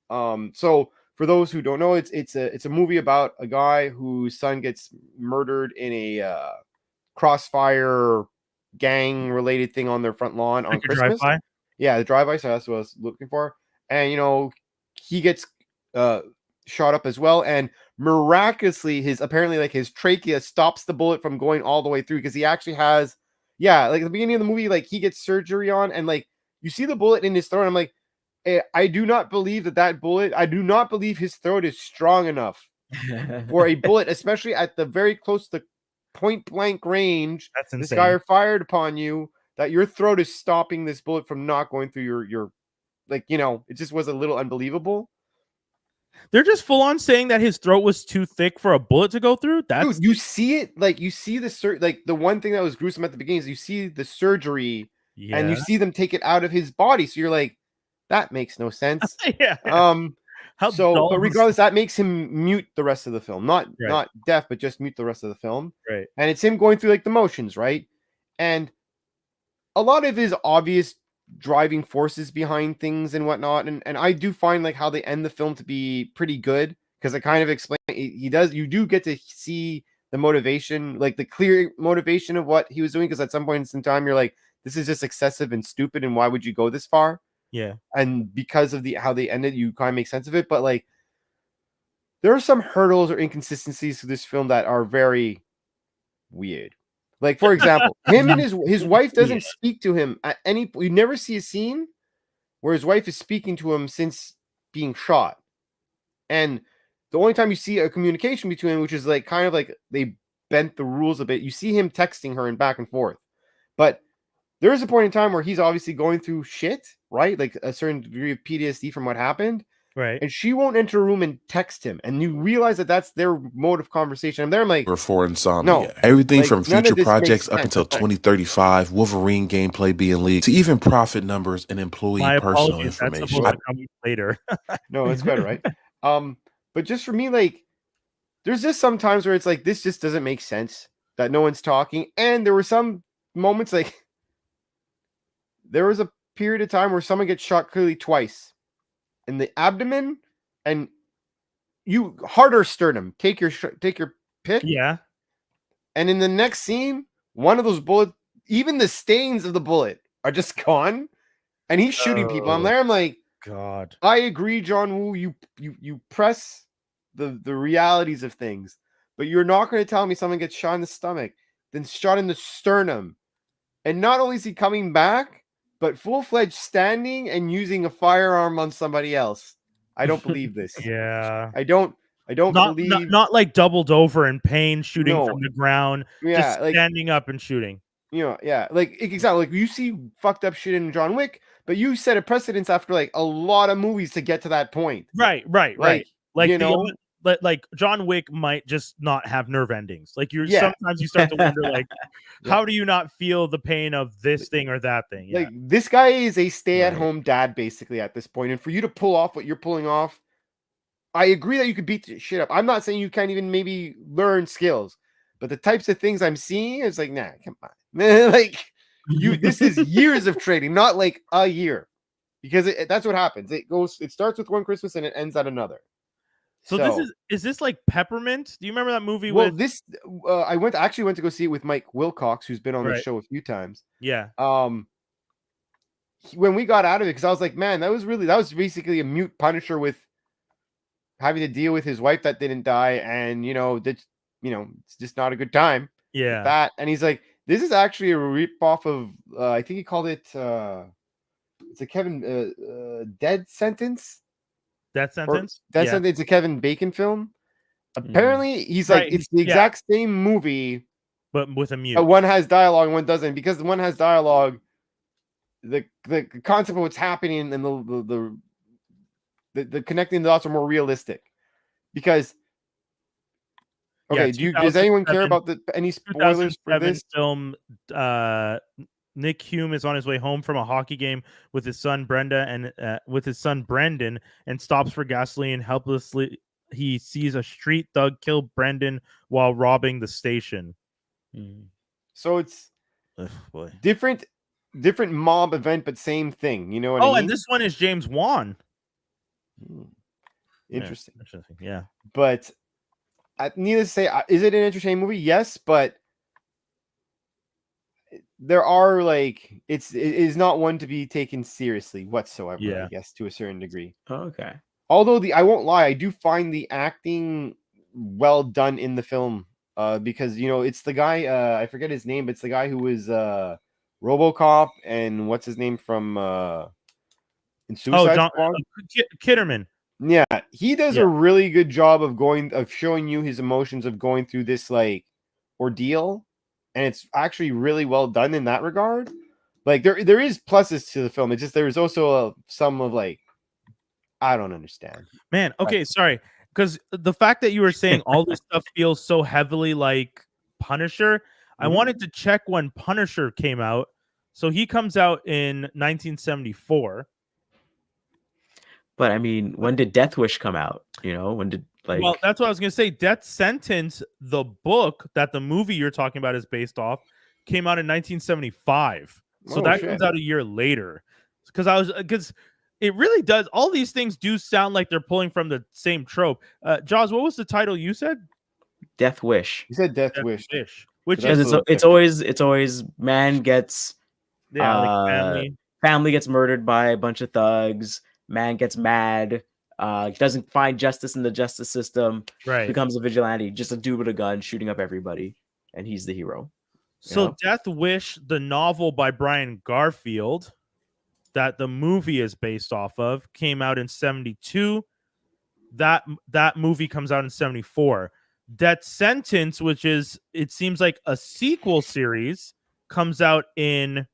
So for those who don't know, it's a movie about a guy whose son gets murdered in a crossfire gang related thing on their front lawn on Christmas.
Drive-by?
Yeah, the drive-by. So that's what I was looking for. And, you know, he gets shot up as well. And miraculously, apparently his trachea stops the bullet from going all the way through, because he actually has, like at the beginning of the movie, like he gets surgery on, and like you see the bullet in his throat. I'm like, I do not believe that bullet, I do not believe his throat is strong enough for a bullet, especially at the very close to point blank range.
That's insane.
This guy fired upon you, that your throat is stopping this bullet from not going through your like, you know, it just was a little unbelievable.
They're just full on saying that his throat was too thick for a bullet to go through. That's
Dude, you see it, like you see the like the one thing that was gruesome at the beginning is you see the surgery and you see them take it out of his body. So you're like, that makes no sense. But regardless, that makes him mute the rest of the film. Not deaf, but just mute the rest of the film.
Right.
And it's him going through like the motions, right? And a lot of his obvious driving forces behind things and whatnot. And I do find like how they end the film to be pretty good, because it kind of explains, you do get to see the motivation, like the clear motivation of what he was doing. Because at some points in time, you're like, this is just excessive and stupid, and why would you go this far?
Yeah.
And because of how they ended, you kind of make sense of it. But like, there are some hurdles or inconsistencies to this film that are very weird. Like, for example, him and his wife doesn't speak to him at any. You never see a scene where his wife is speaking to him since being shot. And the only time you see a communication between them, which is like kind of like they bent the rules a bit, you see him texting her and back and forth. But there is a point in time where he's obviously going through shit, right? Like a certain degree of PTSD from what happened.
Right.
And she won't enter a room and text him. And you realize that that's their mode of conversation. And they're like,
or for insomnia.
No,
everything
like,
from future projects up
sense.
until 2035, Wolverine gameplay being leaked, to even profit numbers and employee personal information.
That's supposed to come later.
No, it's better, right? But just for me, like, there's just some times where it's like, this just doesn't make sense that no one's talking. And there were some moments, like, there was a period of time where someone gets shot clearly twice in the abdomen, and you harder sternum. Take your pick.
Yeah.
And in the next scene, one of those bullets, even the stains of the bullet are just gone, and he's shooting people. I'm there. I'm like,
God.
I agree, John Woo. You press the realities of things, but you're not going to tell me someone gets shot in the stomach, then shot in the sternum, and not only is he coming back, but full-fledged standing and using a firearm on somebody else. I don't believe this.
Yeah.
I don't believe.
Not like doubled over in pain, shooting from the ground.
Yeah,
just standing up and shooting.
You know, yeah. Like, exactly. Like, you see fucked up shit in John Wick, but you set a precedence after like a lot of movies to get to that point.
Right. Like,
you know,
like John Wick might just not have nerve endings. Like sometimes you start to wonder, like, how do you not feel the pain of this thing or that thing?
Like, this guy is a stay-at-home dad basically at this point, and for you to pull off what you're pulling off, I agree that you could beat the shit up. I'm not saying you can't even maybe learn skills, But the types of things I'm seeing, it's like, nah, come on, like this is years of trading, not like a year, because that's what happens. It starts with one Christmas and it ends at another.
So this is this like Peppermint? Do you remember that movie?
Well, this I actually went to go see it with Mike Wilcox, who's been on the show a few times.
Yeah.
When we got out of it, because I was like, man, that was basically a mute Punisher with having to deal with his wife that didn't die, and it's just not a good time.
Yeah.
That, and he's like, this is actually a rip-off of I think he called it it's a Kevin Dead Sentence.
Death Sentence?
Death Sentence. It's a Kevin Bacon film. Apparently, he's like, it's the exact same movie,
but with a mute.
But one has dialogue and one doesn't. Because the one has dialogue, the concept of what's happening and the connecting the dots are more realistic. Because does anyone care about any spoilers for this
film? Nick Hume is on his way home from a hockey game with his son Brendan and stops for gasoline. Helplessly, he sees a street thug kill Brendan while robbing the station.
So it's different mob event, but same thing. You know what I mean?
And this one is James Wan.
Interesting.
Yeah.
But needless to say, is it an entertaining movie? Yes, but there are it is not one to be taken seriously whatsoever. I guess to a certain degree.
Okay.
Although I won't lie, I do find the acting well done in the film. Because it's the guy, I forget his name, but it's the guy who was RoboCop and what's his name from in Suicide Squad?
Kinnaman.
Yeah, he does a really good job of showing you his emotions of going through this ordeal, and it's actually really well done in that regard. Like there is pluses to the film. It's just there's also some of I don't understand.
Man, okay, sorry. Because the fact that you were saying all this stuff feels so heavily like Punisher, I wanted to check when Punisher came out. So he comes out in 1974.
But I mean, when did Death Wish come out? When did
Well, that's what I was gonna say. Death Sentence, the book that the movie you're talking about is based off, came out in 1975. So comes out a year later. Because it really does. All these things do sound like they're pulling from the same trope. Jaws, what was the title you said?
Death Wish.
You said Death Wish.
Which
is it's always man gets family gets murdered by a bunch of thugs. Man gets mad. Doesn't find justice in the justice system.
Right.
Becomes a vigilante. Just a dude with a gun shooting up everybody, and he's the hero.
So Death Wish, the novel by Brian Garfield, that the movie is based off of, came out in 72. That movie comes out in 74. Death Sentence, which is, it seems like a sequel series, comes out in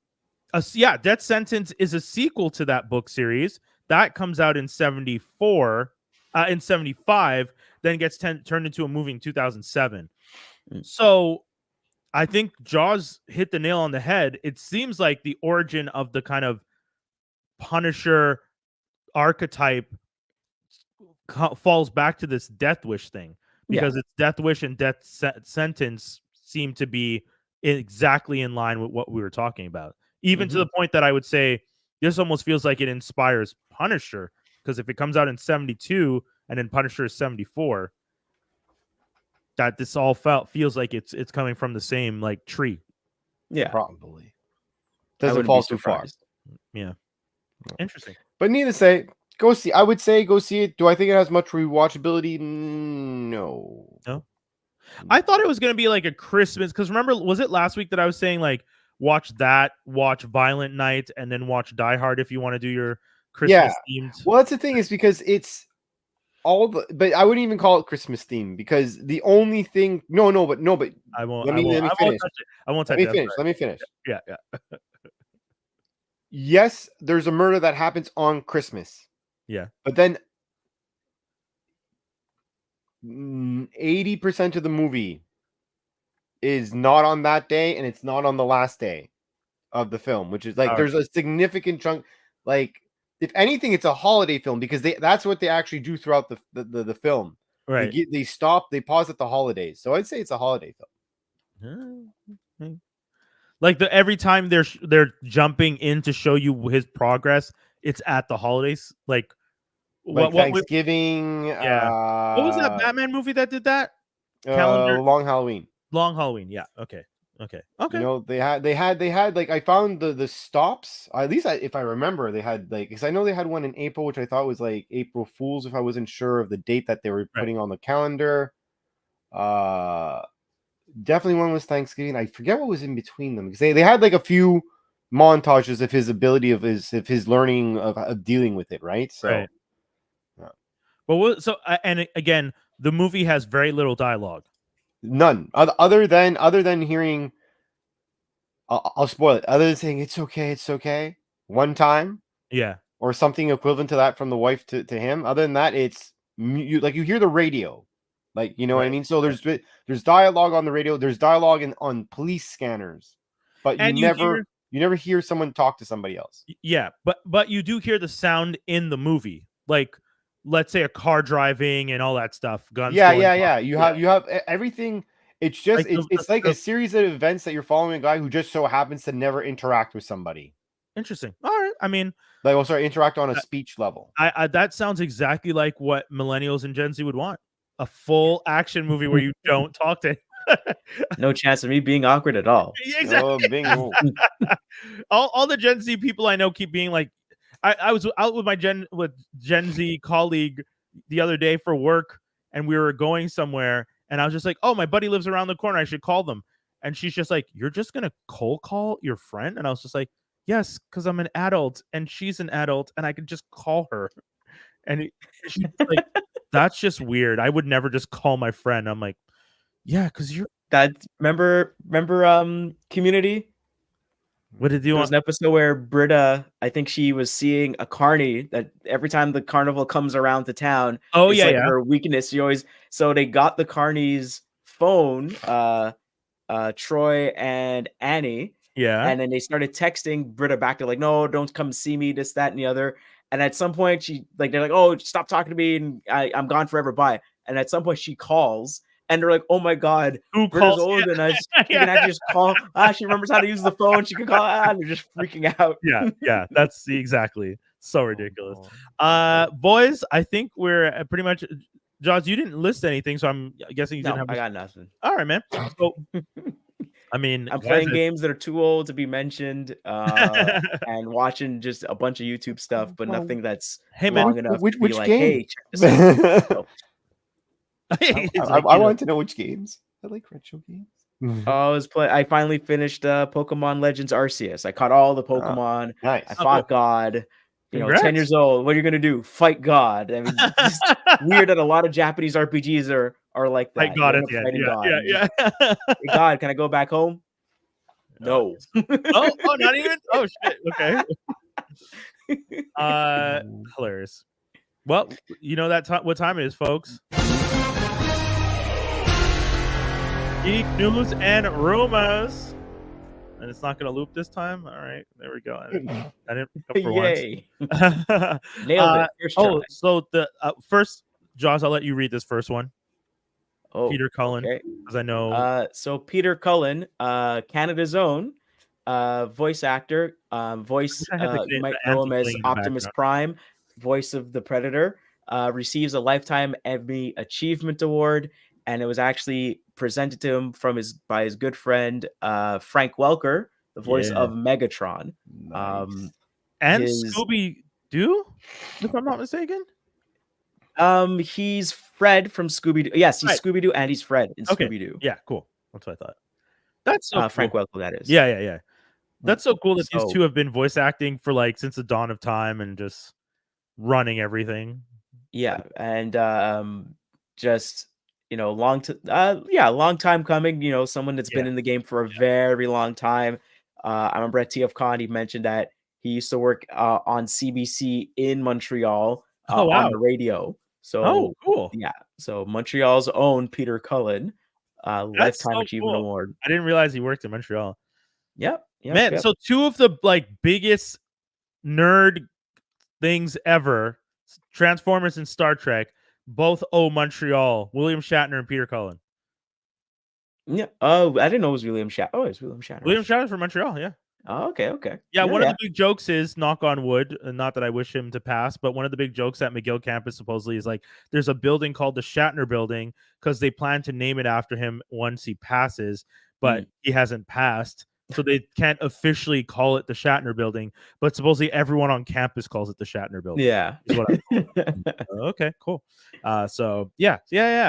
Death Sentence is a sequel to that book series that comes out in 74, in 75, then gets turned into a movie in 2007. So I think Jaws hit the nail on the head. It seems like the origin of the kind of Punisher archetype falls back to this Death Wish thing, because it's Death Wish and Death Sentence seem to be exactly in line with what we were talking about, even to the point that I would say this almost feels like it inspires Punisher, because if it comes out in 72 and then Punisher is 74, that this all feels like it's coming from the same tree.
Yeah,
probably doesn't fall too far.
Yeah. Interesting.
But needless to say, go see. I would say go see it. Do I think it has much rewatchability? No.
I thought it was going to be like a Christmas, because remember, was it last week that I was saying watch Violent Night, and then watch Die Hard if you want to do your Christmas themed?
Well, that's the thing, is because it's but I wouldn't even call it Christmas themed, because the only thing. No, but
I won't.
Let me finish.
I won't touch it.
Let me finish.
Yeah.
Yes, there's a murder that happens on Christmas.
Yeah.
But then 80% of the movie is not on that day, and it's not on the last day of the film, which is there's a significant chunk. If anything, it's a holiday film, because that's what they actually do throughout the film.
Right.
They pause at the holidays. So I'd say it's a holiday film.
Like every time they're jumping in to show you his progress, it's at the holidays. Like
Thanksgiving.
Yeah. What was that Batman movie that did that? Calendar.
Long Halloween.
Long Halloween. Yeah. Okay.
You know, they had like, I found the stops, at least if I remember, they had like, because I know they had one in April, which I thought was like April Fools, if I wasn't sure of the date that they were putting on the calendar. Definitely one was Thanksgiving. I forget what was in between them, because they had like a few montages of his ability of his learning of dealing with it, right? So
right. Yeah. But and again, the movie has very little dialogue.
None other than hearing. I'll spoil it. Other than saying it's okay, one time,
yeah,
or something equivalent to that from the wife to him. Other than that, it's you hear the radio, like, you know what I mean. So there's dialogue on the radio. There's dialogue on police scanners, but you never hear someone talk to somebody else.
Yeah, but you do hear the sound in the movie, like let's say a car driving and all that stuff. Guns.
Yeah. You have everything. It's just it's like a series of events that you're following a guy who just so happens to never interact with somebody.
Interesting. All right. I mean,
interact on a speech level.
I that sounds exactly like what millennials and Gen Z would want. A full action movie where you don't talk to him.
No chance of me being awkward at all.
Exactly. All the Gen Z people I know keep being like, I was out with my Gen Z colleague the other day for work, and we were going somewhere, and I was just like, oh, my buddy lives around the corner, I should call them. And she's just like, you're just gonna cold call your friend? And I was just like, yes, because I'm an adult and she's an adult and I could just call her. And she's like, that's just weird. I would never just call my friend. I'm like, yeah, because you're
remember Community?
What did you
There was an episode where Britta, I think she was seeing a carny that every time the carnival comes around to town, her weakness. So they got the carny's phone, Troy and Annie.
Yeah.
And then they started texting Britta back. They're like, no, don't come see me, this, that, and the other. And at some point they're like, oh, stop talking to me and I'm gone forever. Bye. And at some point she calls. And they're like, oh my God, Britta's older than us. She can actually just call. She remembers how to use the phone. She can call. And they're just freaking out.
Yeah. That's exactly so ridiculous. Boys, I think we're pretty much. Jaws, you didn't list anything, so I'm guessing you didn't have.
I got nothing.
All right, man. So, I mean,
I'm playing games that are too old to be mentioned, and watching just a bunch of YouTube stuff, but nothing that's long enough to be like,
game?
Hey, check this out.
I want to know which games. I like retro games.
I finally finished Pokemon Legends Arceus. I caught all the Pokemon.
Nice.
I fought God. 10 years old. What are you gonna do? Fight God? I mean, it's weird that a lot of Japanese RPGs are like that.
Fight God at the end. Yeah.
Hey, God, can I go back home? No.
oh, not even. Oh shit. Okay. Hilarious. Well, you know what time it is, folks. Geek news and rumors. And it's not going to loop this time. All right, there we go. I didn't come for
Yay.
once.
Nailed it.
So the first, Jaws, I'll let you read this first one. Peter Cullen,
okay.
Because I know.
So Peter Cullen, Canada's own voice actor, you might know him as Optimus Prime, voice of the Predator, receives a Lifetime Emmy Achievement Award. And it was actually presented to him by his good friend Frank Welker, the voice of Megatron.
Nice.
And Scooby-Doo, if I'm not mistaken.
He's Fred from Scooby-Doo. Yes, he's right. Scooby-Doo and he's Fred in Scooby-Doo.
Yeah, cool. That's what I thought. That's so cool.
Frank Welker, that is.
Yeah. That's so cool that these two have been voice acting for since the dawn of time and just running everything.
Yeah, and just. Long time coming. Someone that's been in the game for a very long time. I remember at TFCon he mentioned that he used to work on CBC in Montreal on the radio. So
cool.
Yeah. So Montreal's own Peter Cullen, Lifetime Achievement Award.
I didn't realize he worked in Montreal.
Yep.
Man, so two of the biggest nerd things ever, Transformers and Star Trek, both owe Montreal, William Shatner and Peter Cullen.
Yeah. Oh, I didn't know it was William Shatner. Oh, it's William Shatner.
William Shatner's from Montreal. Yeah.
Oh, okay.
Yeah, one of the big jokes is, knock on wood, not that I wish him to pass, but one of the big jokes at McGill campus supposedly is like there's a building called the Shatner Building because they plan to name it after him once he passes, but he hasn't passed. So they can't officially call it the Shatner Building, but supposedly everyone on campus calls it the Shatner Building.
Yeah.
Is what okay, cool. So yeah.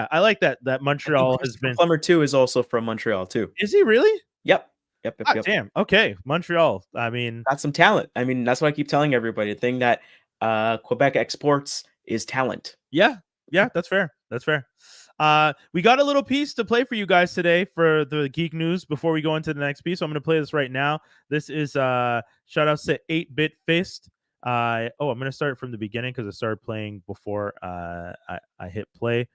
I like that Montreal has been.
Plumber 2 is also from Montreal too.
Is he really?
Yep.
Damn. Okay, Montreal. I mean,
got some talent. I mean, that's what I keep telling everybody. The thing that Quebec exports is talent.
Yeah, that's fair. We got a little piece to play for you guys today for the Geek News before we go into the next piece. So I'm going to play this right now. This is shout out to 8-Bit Fist. I'm going to start from the beginning because I started playing before I hit play.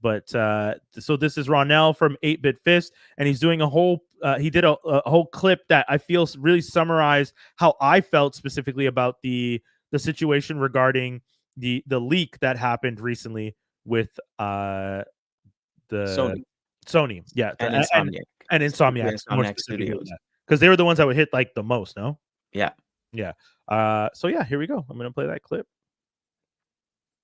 But so this is Ronell from 8-Bit Fist, and he's doing a whole he did a whole clip that I feel really summarized how I felt specifically about the situation regarding the leak that happened recently with the Sony, yeah,
and Insomniac.
And Insomniac
Studios,
because they were the ones that would hit like the most. No,
yeah.
So yeah, here we go. I'm gonna play that clip.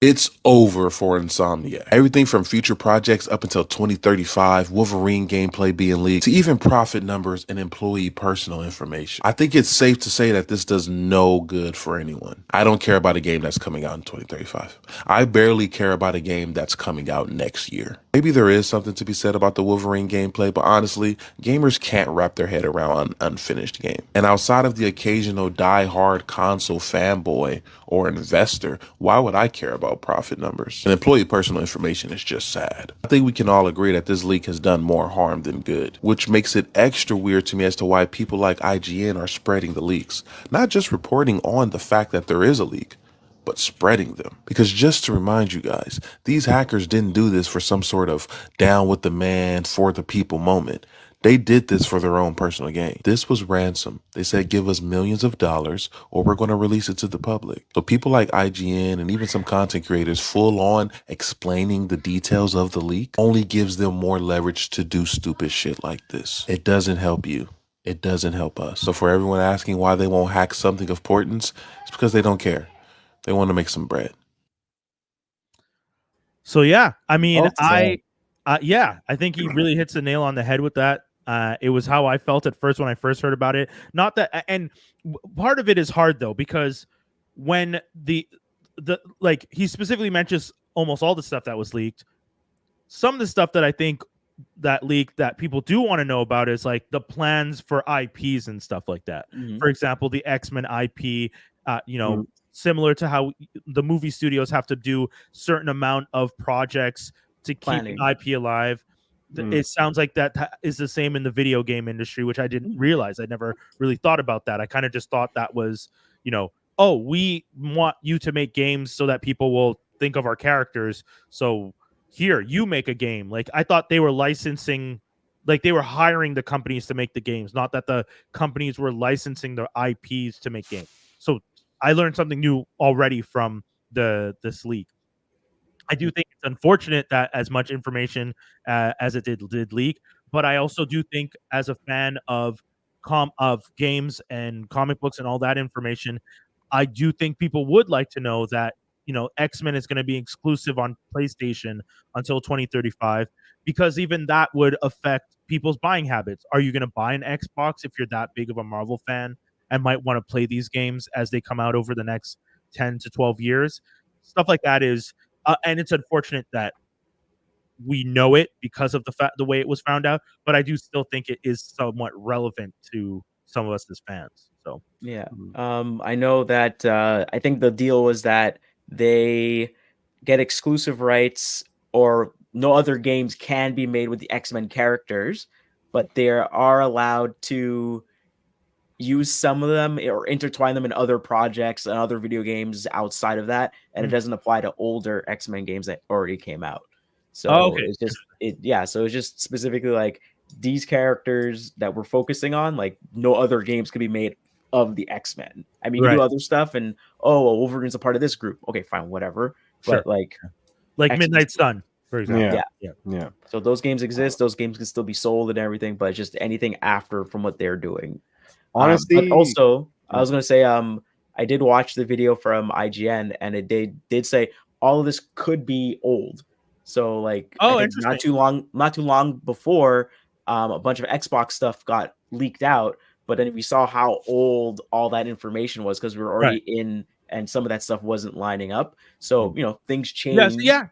It's over for Insomniac. Everything from future projects up until 2035, Wolverine gameplay being leaked, to even profit numbers and employee personal information. I think it's safe to say that this does no good for anyone. I don't care about a game that's coming out in 2035. I barely care about a game that's coming out next year. Maybe there is something to be said about the Wolverine gameplay, but honestly, gamers can't wrap their head around an unfinished game. And outside of the occasional die-hard console fanboy or investor, why would I care about profit numbers? And employee personal information is just sad. I think we can all agree that this leak has done more harm than good, which makes it extra weird to me as to why people like IGN are spreading the leaks, not just reporting on the fact that there is a leak, but spreading them. Because just to remind you guys, these hackers didn't do this for some sort of down with the man, for the people moment. They did this for their own personal gain. This was ransom. They said, give us millions of dollars or we're going to release it to the public. So people like IGN and even some content creators full on explaining the details of the leak only gives them more leverage to do stupid shit like this. It doesn't help you. It doesn't help us. So for everyone asking why they won't hack something of importance, it's because they don't care. They want to make some bread.
So yeah, I mean, I think he really hits the nail on the head with that. It was how I felt at first when I first heard about it. Not that, and part of it is hard though, because when the like he specifically mentions almost all the stuff that was leaked. Some of the stuff that I think that leaked that people do want to know about is like the plans for IPs and stuff like that.
Mm-hmm.
For example, the X-Men IP, similar to how the movie studios have to do certain amount of projects to keep an IP alive. It sounds like that is the same in the video game industry, which I didn't realize. I never really thought about that. I kind of just thought that was, we want you to make games so that people will think of our characters. So here, you make a game. Like, I thought they were licensing, like they were hiring the companies to make the games, not that the companies were licensing their IPs to make games. So I learned something new already from this leak. I do think it's unfortunate that as much information as it did leak, but I also do think, as a fan of games and comic books and all that information, I do think people would like to know that X-Men is going to be exclusive on PlayStation until 2035, because even that would affect people's buying habits. Are you going to buy an Xbox if you're that big of a Marvel fan and might want to play these games as they come out over the next 10 to 12 years? Stuff like that is, and it's unfortunate that we know it because of the way it was found out, but I do still think it is somewhat relevant to some of us as fans. So
yeah, I know that I think the deal was that they get exclusive rights, or no other games can be made with the X-Men characters, but they are allowed to use some of them or intertwine them in other projects and other video games outside of that, and it doesn't apply to older X-Men games that already came out. So it's just so it's just specifically like these characters that we're focusing on, like no other games could be made of the X-Men. I mean, you do other stuff, and Wolverine's a part of this group. Okay, fine, whatever.
Sure.
But like
Midnight Sun, for example.
Yeah.
So those games exist. Those games can still be sold and everything, but just anything after from what they're doing.
Honestly,
but also I was gonna say, I did watch the video from IGN, and it did say all of this could be old. So like, I think not too long before, a bunch of Xbox stuff got leaked out, but then we saw how old all that information was because we were already in, and some of that stuff wasn't lining up. So things change.
Yeah.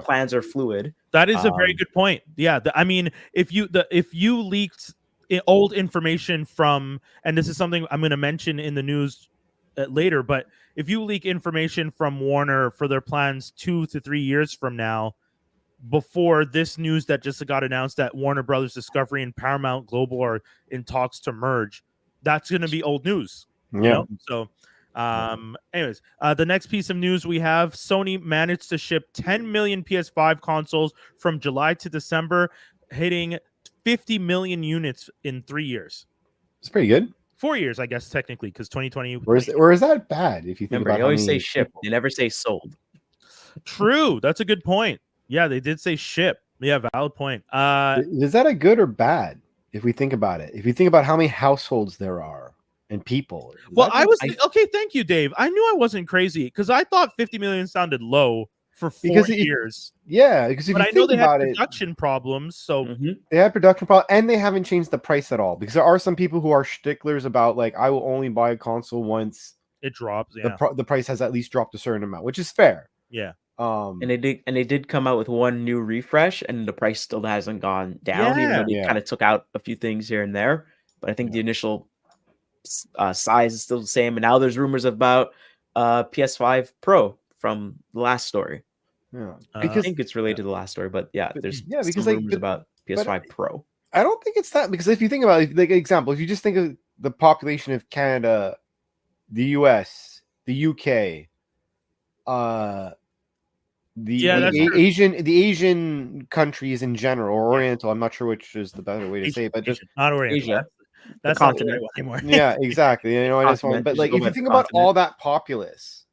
Plans are fluid.
That is a very good point. Yeah, I mean, if you leaked old information from, and this is something I'm going to mention in the news later, but if you leak information from Warner for their plans 2 to 3 years from now, before this news that just got announced that Warner Brothers Discovery and Paramount Global are in talks to merge, that's going to be old news. So anyways, the next piece of news we have: Sony managed to ship 10 million PS5 consoles from July to December, hitting 50 million units in 3 years.
It's pretty good.
4 years, I guess, technically, because 2020.
Or is that bad? If you think about,
they always say ship, they never say sold.
True, that's a good point. Yeah, they did say ship. Yeah, valid point.
Is that a good or bad? If we think about it, if you think about how many households there are and people.
Well, okay. Thank you, Dave. I knew I wasn't crazy because I thought 50 million sounded low for 4 years.
Yeah, because
I know they had production problems, so
they had production problems, and they haven't changed the price at all. Because there are some people who are sticklers about, like, I will only buy a console once
it drops. Yeah,
the price has at least dropped a certain amount, which is fair.
Yeah.
And they did come out with one new refresh, and the price still hasn't gone down, even though they kind of took out a few things here and there. But I think the initial size is still the same. And now there's rumors about PS5 Pro from the last story.
Yeah,
because I think it's related to the last story, but there's
because
rumors about PS5 Pro.
I don't think it's that, because if you think about it, like, example, if you just think of the population of Canada, the US, the UK, the Asian countries in general, or Oriental, I'm not sure which is the better way to say it, but just
not Oriental.
Asia.
That's not the right one anymore.
Yeah, exactly. I just want, but like, if you think about all that populace,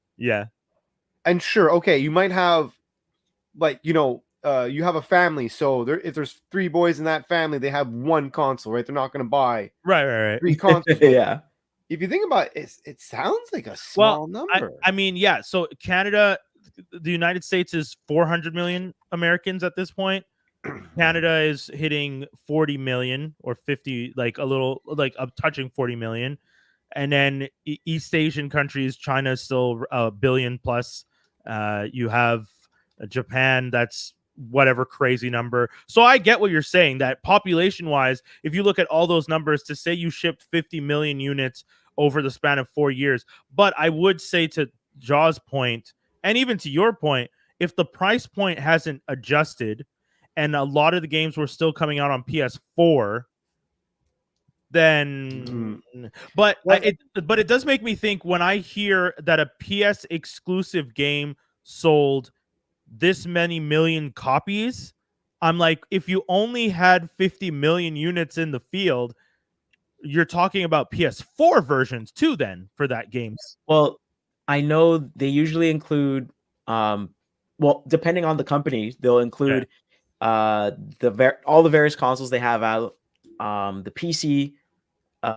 and sure, okay, you might have, like, you have a family, so if there's 3 boys in that family, they have 1 console, right? They're not going to buy 3 consoles. If you think about it, it sounds like a small number.
I mean, so Canada, the United States is 400 million Americans at this point. Canada is hitting 40 million or 50, like a little, like touching 40 million. And then East Asian countries, China is still a billion plus. You have Japan, that's whatever crazy number. So I get what you're saying, that population wise, if you look at all those numbers, to say you shipped 50 million units over the span of 4 years. But I would say, to Jaw's point, and even to your point, if the price point hasn't adjusted and a lot of the games were still coming out on PS4, then but it does make me think, when I hear that a PS exclusive game sold this many million copies, I'm like, if you only had 50 million units in the field, you're talking about PS4 versions too then for that game.
Well, I know they usually include depending on the company, they'll include all the various consoles they have out, the PC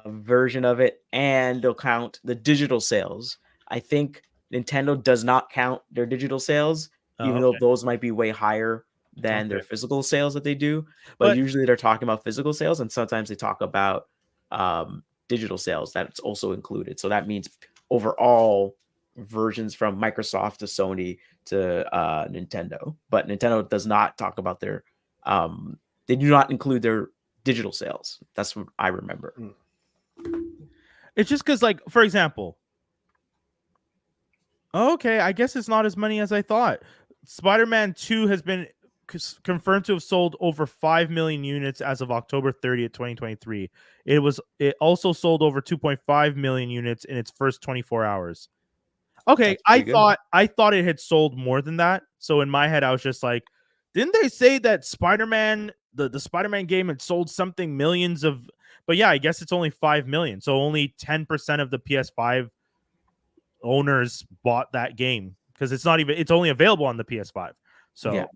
version of it, and they'll count the digital sales. I think Nintendo does not count their digital sales, even though those might be way higher than their physical sales that they do. But usually they're talking about physical sales, and sometimes they talk about digital sales that's also included. So that means overall versions from Microsoft to Sony to Nintendo. But Nintendo does not talk about their they do not include their digital sales. That's what I remember.
It's just because, like, for example, I guess it's not as many as I thought. Spider-Man 2 has been confirmed to have sold over 5 million units as of October 30th, 2023. It also sold over 2.5 million units in its first 24 hours. Okay, I thought it had sold more than that. So in my head, I was just like, didn't they say that Spider-Man, the Spider-Man game, had sold something millions of? But yeah, I guess it's only 5 million. So only 10% of the PS5 owners bought that game, because it's only available on the PS5. So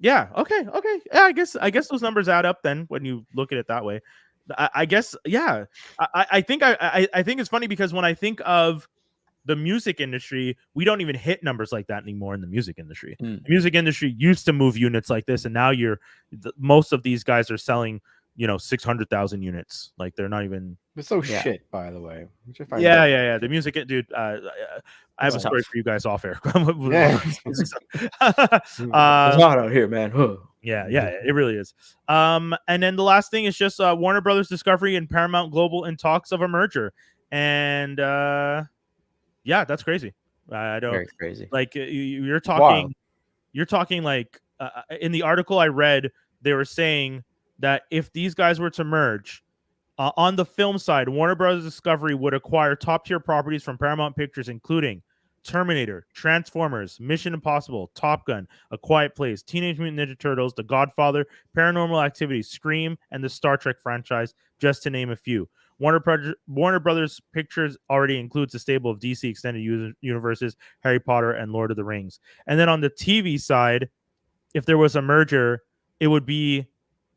Yeah. Okay. Yeah. I guess those numbers add up then when you look at it that way. I guess. Yeah. I think I think it's funny because when I think of the music industry, we don't even hit numbers like that anymore in the music industry. The music industry used to move units like this, and now most of these guys are selling 600,000 units. Like they're not even.
It's so shit, by the way. Which I find
Yeah. The music, dude. I have a story for you guys off air.
It's hot out here, man.
Yeah, it really is. And then the last thing is just Warner Brothers Discovery and Paramount Global in talks of a merger, and yeah, that's crazy. I don't.
Very crazy.
Like you're talking. Wow. You're talking like in the article I read, they were saying that if these guys were to merge, on the film side, Warner Brothers Discovery would acquire top-tier properties from Paramount Pictures, including Terminator, Transformers, Mission Impossible, Top Gun, A Quiet Place, Teenage Mutant Ninja Turtles, The Godfather, Paranormal Activity, Scream, and the Star Trek franchise, just to name a few. Warner Brothers Pictures already includes a stable of DC extended universes, Harry Potter, and Lord of the Rings. And then on the TV side, if there was a merger, it would be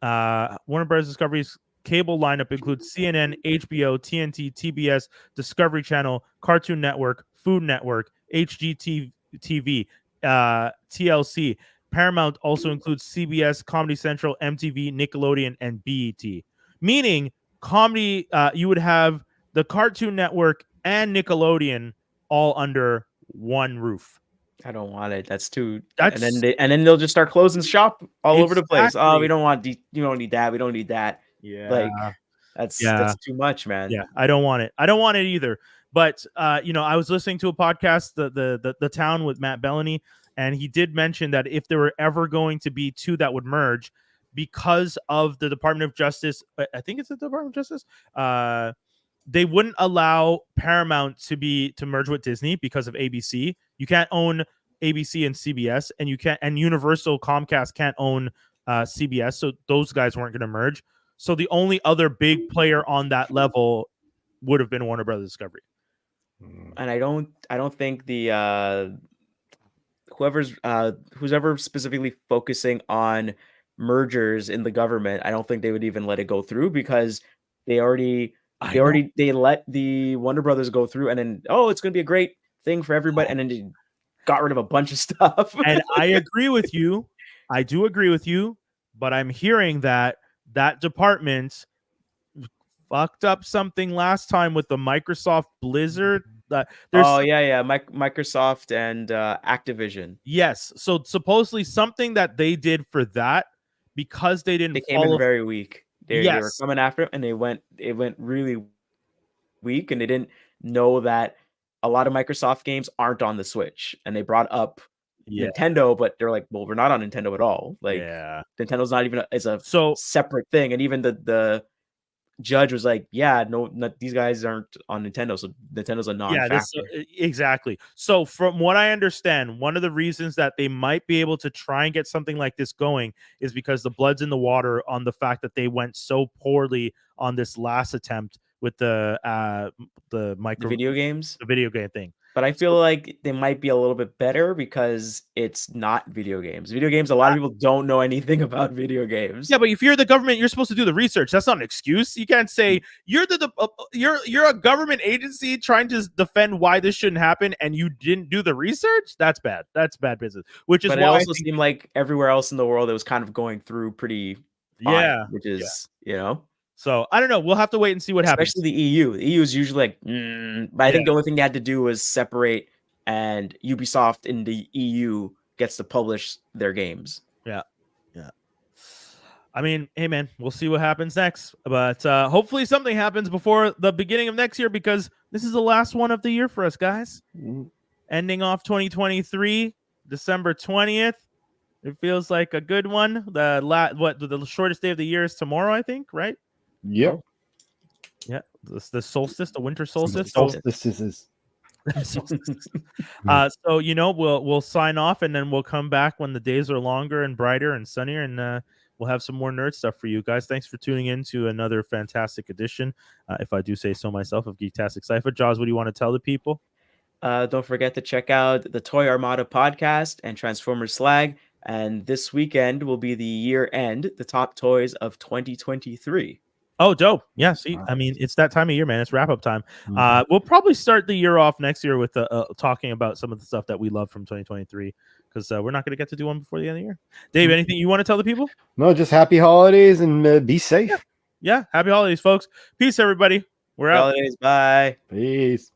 Warner Brothers Discovery's cable lineup includes CNN, HBO, TNT, TBS, Discovery Channel, Cartoon Network, Food Network, HGTV, TLC. Paramount also includes CBS, Comedy Central, MTV, Nickelodeon, and BET. Meaning, comedy, you would have the Cartoon Network and Nickelodeon all under one roof.
I don't want it. That's too. And then they'll just start closing shop all over the place. Oh, we don't want. You don't need that. We don't need that.
Yeah,
like that's too much, man.
Yeah, I don't want it. I don't want it either. But I was listening to a podcast, the Town with Matt Bellany, and he did mention that if there were ever going to be two that would merge, because of the Department of Justice, I think it's the Department of Justice, they wouldn't allow Paramount to merge with Disney because of ABC. You can't own ABC and CBS, and Universal Comcast can't own CBS, so those guys weren't going to merge. So the only other big player on that level would have been Warner Brothers Discovery.
And I don't think the who's ever specifically focusing on mergers in the government, I don't think they would even let it go through, because they let the Warner Brothers go through, and then it's going to be a great thing for everybody, and then they got rid of a bunch of stuff.
And I agree with you. I do agree with you, but I'm hearing that department fucked up something last time with the Microsoft Blizzard.
Microsoft and Activision.
Yes, so supposedly something that they did for that, because they
came in very weak. They were coming after it, and it went really weak, and they didn't know that a lot of Microsoft games aren't on the Switch, and they brought up Nintendo, but they're like, well, we're not on Nintendo at all. Like, Nintendo's not even a separate thing, and even the judge was like, these guys aren't on Nintendo, so Nintendo's a non-factor.
Exactly. So from what I understand, one of the reasons that they might be able to try and get something like this going is because the blood's in the water on the fact that they went so poorly on this last attempt with the
video games,
the video game thing.
But I feel like they might be a little bit better because it's not video games. Video games, a lot of people don't know anything about video games.
Yeah, but if you're the government, you're supposed to do the research. That's not an excuse. You can't say you're you're a government agency trying to defend why this shouldn't happen, and you didn't do the research. That's bad. That's bad business. But
it also seemed like everywhere else in the world, it was kind of going through pretty fine, which is
So I don't know. We'll have to wait and see what happens.
Especially the EU. The EU is usually like, but I think the only thing they had to do was separate, and Ubisoft in the EU gets to publish their games.
Yeah. I mean, hey man, we'll see what happens next. But hopefully something happens before the beginning of next year, because this is the last one of the year for us, guys. Ending off 2023, December 20th. It feels like a good one. The shortest day of the year is tomorrow, I think, right?
Yep.
Yeah. The solstice, the winter solstice.
Solstices.
So we'll sign off, and then we'll come back when the days are longer and brighter and sunnier, and we'll have some more nerd stuff for you guys. Thanks for tuning in to another fantastic edition, if I do say so myself, of Geektastic Cypher. Jaws, what do you want to tell the people?
Don't forget to check out the Toy Armada podcast and Transformers Slag. And this weekend will be the year end, the top toys of 2023.
Oh, dope. Yeah, see, I mean, it's that time of year, man. It's wrap-up time. We'll probably start the year off next year with talking about some of the stuff that we love from 2023, because we're not going to get to do one before the end of the year. Dave, anything you want to tell the people?
No, just happy holidays and be safe.
Yeah, happy holidays, folks. Peace, everybody. We're out.
Holidays, bye.
Peace.